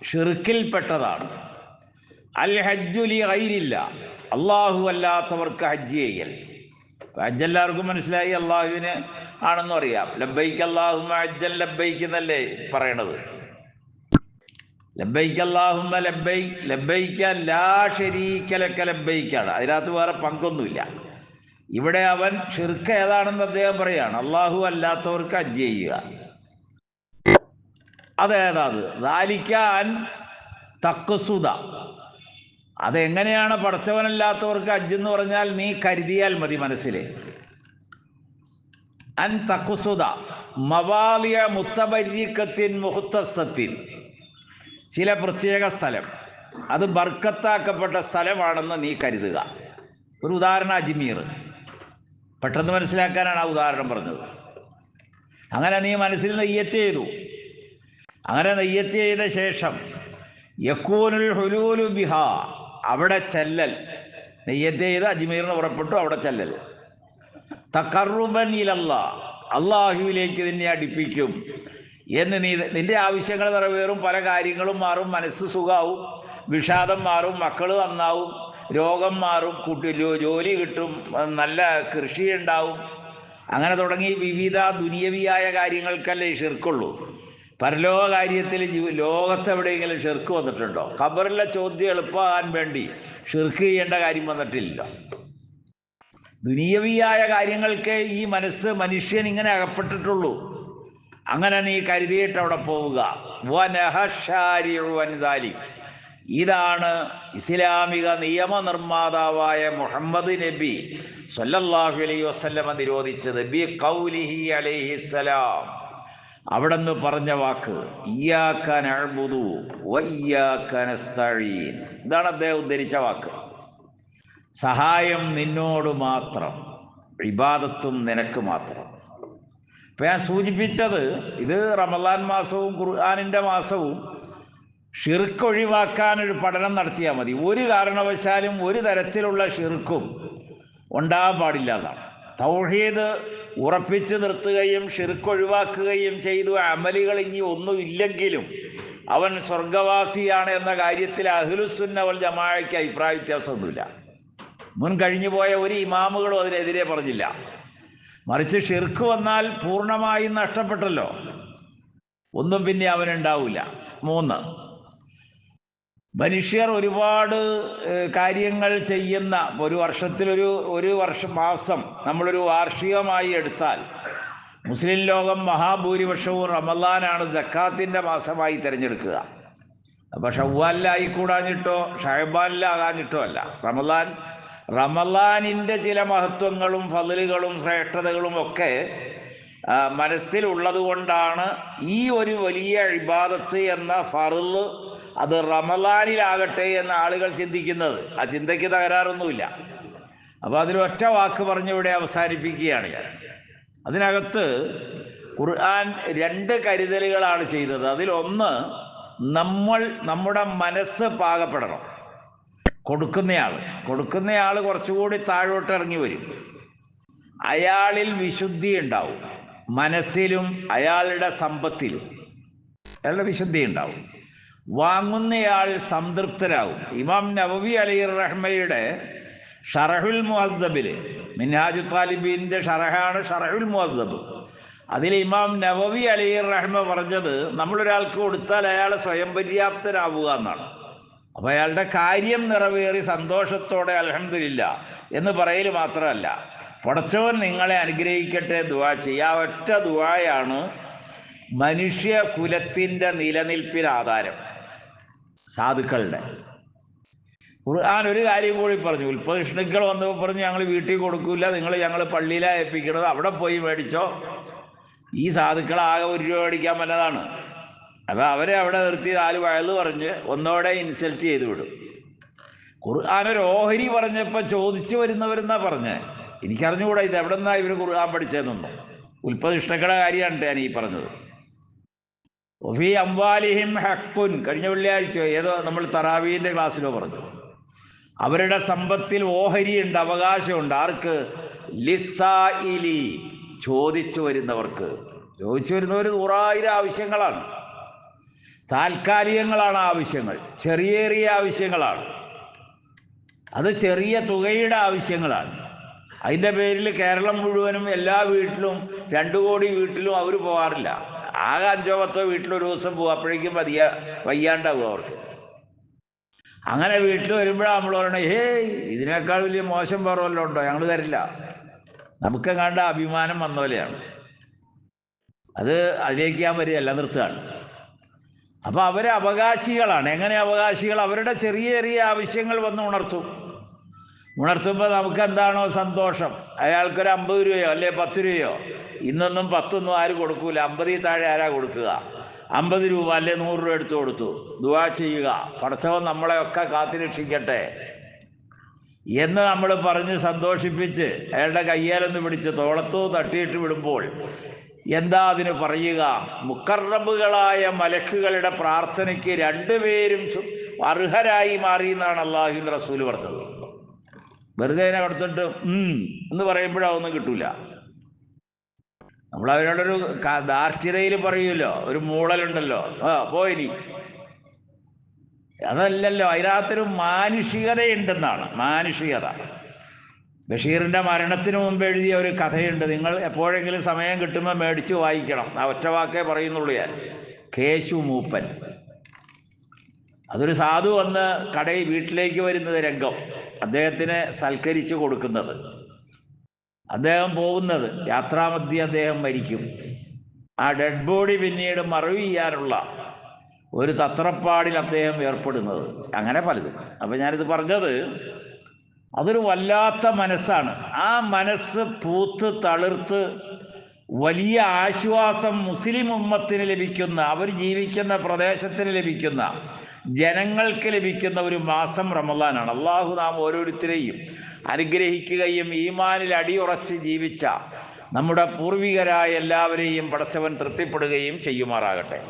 ഷിർക്കിൽപ്പെട്ടതാണ്, അൽ ഹജ്ജു ലി ഗൈരില്ല, അള്ളാഹു അല്ലാത്തവർക്ക് ഹജ്ജ് ചെയ്യൽ. ഹജ്ജ് എല്ലാവർക്കും മനസ്സിലായി, അള്ളാഹുവിന് ആണെന്നും അറിയാം. ലബ്ബൈക്ക് അല്ലാഹുമ്മ ഹജ്ജൻ ലബ്ബൈക്ക് എന്നല്ലേ പറയണത്. ലബ്ബൈക്ക് അല്ലാഹുമ്മ ലബ്ബൈക്ക്, ലബ്ബൈക്ക ലാ ശരീക ലക ലബ്ബൈക്കാണ്. അതിനകത്ത് വേറെ പങ്കൊന്നുമില്ല. ഇവിടെ അവൻ ഷിർക്ക് ഏതാണെന്ന് അദ്ദേഹം പറയാണ്, അള്ളാഹു അല്ലാത്തവർക്ക് ഹജ്ജ് ചെയ്യുക. അതേതാത് ദാലിക്കാൻ തഖ്സുദ, അതെങ്ങനെയാണ് പടച്ചവനല്ലാത്തവർക്ക് ഹജ്ജ് എന്ന് പറഞ്ഞാൽ നീ കരുതിയാൽ മതി മനസ്സിൽ. അൻ തഖ്സുദ മവാലിയ മുത്തബരിക്കത്തിൻ മുഖ്തസത്തിൻ, ചില പ്രത്യേക സ്ഥലം അത് ബർക്കത്താക്കപ്പെട്ട സ്ഥലമാണെന്ന് നീ കരുതുക. ഒരു ഉദാഹരണം അജ്മീർ, പെട്ടെന്ന് മനസ്സിലാക്കാനാണ് ആ ഉദാഹരണം പറഞ്ഞത്. അങ്ങനെ നീ മനസ്സിൽ നെയ്യത്ത് ചെയ്തു. അങ്ങനെ നെയ്യത്ത് ചെയ്ത ശേഷം യക്കൂനുൽ ഹുലൂലു ബിഹ, അവിടെ ചെല്ലൽ, നെയ്യത്ത് ചെയ്ത് അജ്മീറിന് പുറപ്പെട്ടു, അവിടെ ചെല്ലൽ. തഖർറുബൻ ഇലല്ലാഹ്, അള്ളാഹുവിലേക്ക് നിന്നെ അടുപ്പിക്കും എന്ന് നിന്റെ ആവശ്യങ്ങൾ നിറവേറും, പല കാര്യങ്ങളും മാറും, മനസ്സ് സുഖാവും, വിഷാദം മാറും, മക്കൾ നന്നാവും, രോഗം മാറും, ജോലി കിട്ടും, നല്ല കൃഷി ഉണ്ടാവും. അങ്ങനെ തുടങ്ങി വിവിധ ദുനിയവിയായ കാര്യങ്ങൾക്കല്ലേ ഷിർക്കുള്ളൂ. പരലോക കാര്യത്തിൽ ലോകത്തെവിടെയെങ്കിലും ഷിർക്ക് വന്നിട്ടുണ്ടോ? ഖബറിലെ ചോദ്യം എളുപ്പമാകാൻ വേണ്ടി ഷിർക്ക് ചെയ്യേണ്ട കാര്യം വന്നിട്ടില്ലല്ലോ. ദുനിയവിയായ കാര്യങ്ങൾക്ക് ഈ മനസ്സ് മനുഷ്യൻ ഇങ്ങനെ അകപ്പെട്ടിട്ടുള്ളൂ. അങ്ങനെ നീ കരുതിയിട്ട് അവിടെ പോവുക. ഇതാണ് ഇസ്ലാമിക നിയമനിർമ്മാതാവായ മുഹമ്മദ് നബി സല്ലല്ലാഹു അലൈഹി വസല്ലമ നിരോധിച്ചത്. ബി ഖൗലിഹി അലൈഹിസ്സലാം, അവിടെന്ന് പറഞ്ഞ വാക്ക് ഇയ്യാക നഅ്ബുദു വ ഇയ്യാക നസ്തഈൻ. ഇതാണ് അദ്ദേഹം ഉദ്ധരിച്ച വാക്ക്. സഹായം നിന്നോട് മാത്രം, ഇബാദത്തും നിനക്ക് മാത്രം. ഇപ്പം ഞാൻ സൂചിപ്പിച്ചത്, ഇത് റമദാൻ മാസവും ഖുർആനിൻ്റെ മാസവും ഷിർക്ക് ഒഴിവാക്കാനൊരു പഠനം നടത്തിയാൽ മതി. ഒരു കാരണവശാലും ഒരു തരത്തിലുള്ള ഷിർക്കും ഉണ്ടാകാൻ പാടില്ല എന്നാണ്. തൗഹീദ് ഉറപ്പിച്ച് നിർത്തുകയും ഷിർക്ക് ഒഴിവാക്കുകയും ചെയ്തു അമലുകൾ ഇനി ഒന്നും ഇല്ലെങ്കിലും അവൻ സ്വർഗവാസിയാണ് എന്ന കാര്യത്തിൽ അഹ്ലുസുന്ന വൽ ജമാഅയ്ക്ക് അഭിപ്രായ വ്യത്യാസമൊന്നുമില്ല. മുൻ കഴിഞ്ഞു പോയ ഒരു ഇമാമുകളും അതിനെതിരെ പറഞ്ഞില്ല. മറിച്ച് ഷിർക്ക് വന്നാൽ പൂർണ്ണമായും നഷ്ടപ്പെട്ടല്ലോ, ഒന്നും പിന്നെ അവനുണ്ടാവില്ല. 3, മനുഷ്യർ ഒരുപാട് കാര്യങ്ങൾ ചെയ്യുന്ന ഒരു വർഷത്തിൽ ഒരു മാസം നമ്മളൊരു വാർഷികമായി എടുത്താൽ മുസ്ലിം ലോകം മഹാഭൂരിപക്ഷവും റമദാനാണ് സക്കാത്തിൻ്റെ മാസമായി തിരഞ്ഞെടുക്കുക. അപ്പോൾ ഷവ്വാലിലായിക്കൂടാഞ്ഞിട്ടോ ഷഅബാനിലാകാഞ്ഞിട്ടോ അല്ല. റമദാനിൻ്റെ ചില മഹത്വങ്ങളും ഫضലുകളും ശ്രേഷ്ഠതകളും ഒക്കെ മനസ്സിലുള്ളത് കൊണ്ടാണ് ഈ ഒരു വലിയ ഇബാദത്ത് എന്ന ഫർള് അത് റമദാനിലാകട്ടെ എന്ന ആളുകൾ ചിന്തിക്കുന്നത്. ആ ചിന്തയ്ക്ക് തകരാറൊന്നുമില്ല. അപ്പോൾ അതിലൊറ്റ വാക്ക് പറഞ്ഞിവിടെ അവസാനിപ്പിക്കുകയാണ് ഞാൻ. അതിനകത്ത് ഖുർആൻ 2 കരുതലുകളാണ് ചെയ്തത്. അതിലൊന്ന്, നമ്മുടെ മനസ്സ് പാകപ്പെടണം. കൊടുക്കുന്നയാൾ കുറച്ചുകൂടി താഴോട്ട് ഇറങ്ങി വരും. അയാളിൽ വിശുദ്ധി ഉണ്ടാവും, മനസ്സിലും അയാളുടെ സമ്പത്തിലും അയാളുടെ വിശുദ്ധി ഉണ്ടാവും. വാങ്ങുന്നയാൾ സംതൃപ്തരാകും. ഇമാം നവവി അലൈഹി റഹ്മയുടെ ഷറഹുൽ മുഹദ്ദബിൽ, മിൻഹാജു താലിബീൻ്റെ ഷറഹാണ് ഷറഹുൽ മുഹദ്ദബ്. അതിൽ ഇമാം നവവി അലൈഹി റഹ്മ പറഞ്ഞത് നമ്മളൊരാൾക്ക് കൊടുത്താൽ അയാൾ സ്വയം പര്യാപ്തനാവുക എന്നാണ്. അപ്പോൾ അയാളുടെ കാര്യം നിറവേറി സന്തോഷത്തോടെ അൽഹംദുലില്ലാ എന്ന് പറയൽ മാത്രമല്ല, പടച്ചവൻ നിങ്ങളെ അനുഗ്രഹിക്കട്ടെ ദുആ ചെയ്യുക. ആ ഒറ്റ ദുആയാണ് മനുഷ്യ കുലത്തിൻ്റെ നിലനിൽപ്പിന് ആധാരം. സാധുക്കളുടെ ഖുർആൻ ഒരു കാര്യം കൂടി പറഞ്ഞു. ഉൽപ്പതിഷ്ണുക്കൾ വന്നപ്പോൾ പറഞ്ഞു ഞങ്ങൾ വീട്ടിൽ കൊടുക്കില്ല, ഞങ്ങൾ പള്ളിയിലാണ് ഏൽപ്പിക്കുന്നത്, അവിടെ പോയി മേടിച്ചോ. ഈ സാധുക്കളാകെ 1 രൂപ മേടിക്കാൻ പറ്റതാണ്. അപ്പോൾ അവരെ അവിടെ നിർത്തി 4 വയല് പറഞ്ഞ് ഒന്നോടെ ഇൻസൾട്ട് ചെയ്ത് വിടും. ഖുർആൻ ഒരു ഓഹരി പറഞ്ഞപ്പോൾ ചോദിച്ചു വരുന്നവരെന്നാ പറഞ്ഞ്. എനിക്കറിഞ്ഞുകൂടാ ഇത് എവിടെ നിന്നാണ് ഇവർ ഖുർആൻ പഠിച്ചതെന്നൊന്നും. ഉൽപ്പതിഷ്ണുക്കളുടെ കാര്യമാണ് ഞാൻ ഈ പറഞ്ഞത്. ഒഫി അംവാലിഹിം ഹഖ്കുൻ, കഴിഞ്ഞ വെള്ളിയാഴ്ച ഏതോ നമ്മൾ തറാവീൻ്റെ ക്ലാസ്സിലോ പറഞ്ഞു. അവരുടെ സമ്പത്തിൽ ഓഹരിയുണ്ട്, അവകാശമുണ്ട്. ആർക്ക്? ലിസ്സായിലി, ചോദിച്ചു വരുന്നവർക്ക്. ചോദിച്ചു വരുന്നവർ 100,000 ആവശ്യങ്ങളാണ്, താൽക്കാലികങ്ങളാണ് ആവശ്യങ്ങൾ, ചെറിയ ആവശ്യങ്ങളാണ്. അത് ചെറിയ തുകയുടെ ആവശ്യങ്ങളാണ്. അതിൻ്റെ പേരിൽ കേരളം മുഴുവനും എല്ലാ വീട്ടിലും 2 കോടി വീട്ടിലും അവർ പോകാറില്ല. ആകെ 5-10 വീട്ടിലൊരു ദിവസം പോകും. അപ്പോഴേക്കും വയ്യാണ്ടാവും അവർക്ക്. അങ്ങനെ വീട്ടിൽ വരുമ്പോഴാണ് നമ്മൾ പറയണത്, ഇതിനേക്കാൾ വലിയ മോശം പറവല്ലോ ഉണ്ടോ, ഞങ്ങൾ തരില്ല. നമുക്ക് കണ്ട അഭിമാനം വന്ന പോലെയാണ് അത്. അതിലേക്ക് ഞാൻ വരികയല്ല, നിർത്തുകയാണ്. അപ്പോൾ അവർ അവകാശികളാണ്. എങ്ങനെ അവകാശികൾ? അവരുടെ ചെറിയ ആവശ്യങ്ങൾ വന്ന് ഉണർത്തുമ്പോൾ നമുക്ക് എന്താണോ സന്തോഷം, അയാൾക്കൊരു 50 രൂപയോ അല്ലെ 10 രൂപയോ, ഇന്നൊന്നും 10 ആരും കൊടുക്കൂല. 50 താഴെ ആരാ കൊടുക്കുക? 50 രൂപ അല്ലെ 100 രൂപ എടുത്തു കൊടുത്തു. ദുആ ചെയ്യുക, പടച്ചവൻ നമ്മളെയൊക്കെ കാത്തുരക്ഷിക്കട്ടെ എന്ന് നമ്മൾ പറഞ്ഞ് സന്തോഷിപ്പിച്ച് അയാളുടെ കയ്യാലൊന്ന് പിടിച്ച് തോളത്തോ തട്ടിയിട്ട് വിടുമ്പോൾ എന്താ അതിന് പറയുക? മുഖർറബുകളായ മലക്കുകളുടെ പ്രാർത്ഥനയ്ക്ക് 2 പേരും അർഹരായി മാറി എന്നാണ് അല്ലാഹുവിൻ്റെ റസൂൽ പറഞ്ഞത്. വെറുതെ അതിനെ കൊടുത്തിട്ട് എന്ന് പറയുമ്പോഴതൊന്നും കിട്ടൂല. നമ്മൾ അവരോടൊരു ധാർഷ്ട്യതയിൽ പറയുമല്ലോ, ഒരു മൂളലുണ്ടല്ലോ, പോയിനി, അതല്ലല്ലോ. അതിനകത്തൊരു മാനുഷികതയുണ്ടെന്നാണ്. മാനുഷികത. ബഷീറിൻ്റെ മരണത്തിന് മുമ്പ് എഴുതിയ ഒരു കഥയുണ്ട്. നിങ്ങൾ എപ്പോഴെങ്കിലും സമയം കിട്ടുമ്പോൾ മേടിച്ച് വായിക്കണം. ആ ഒറ്റ വാക്കേ പറയുന്നുള്ളൂ ഞാൻ. കേശു മൂപ്പൻ. അതൊരു സാധു വന്ന് വീട്ടിലേക്ക് വരുന്നത് രംഗം, അദ്ദേഹത്തിന് സൽക്കരിച്ച് കൊടുക്കുന്നത്, അദ്ദേഹം പോകുന്നത്, യാത്രാമധ്യേ അദ്ദേഹം മരിക്കും. ആ ഡെഡ് ബോഡി പിന്നീട് മറവ് ചെയ്യാനുള്ള ഒരു തത്രപ്പാടിൽ അദ്ദേഹം ഏർപ്പെടുന്നത്, അങ്ങനെ പലതും. അപ്പം ഞാനിത് പറഞ്ഞത്, അതൊരു വല്ലാത്ത മനസ്സാണ്. ആ മനസ്സ് പൂത്ത് തളിർത്ത് വലിയ ആശ്വാസം മുസ്ലിം ഉമ്മത്തിന് ലഭിക്കുന്ന, അവർ ജീവിക്കുന്ന പ്രദേശത്തിന് ലഭിക്കുന്ന, ജനങ്ങൾക്ക് ലഭിക്കുന്ന ഒരു മാസം റമളാനാണ്. അള്ളാഹു നാം ഓരോരുത്തരെയും അനുഗ്രഹിക്കുകയും ഈമാനിൽ അടിയുറച്ച് ജീവിച്ച നമ്മുടെ പൂർവികരായ എല്ലാവരെയും പടച്ചവൻ തൃപ്തിപ്പെടുകയും ചെയ്യുമാറാകട്ടെ.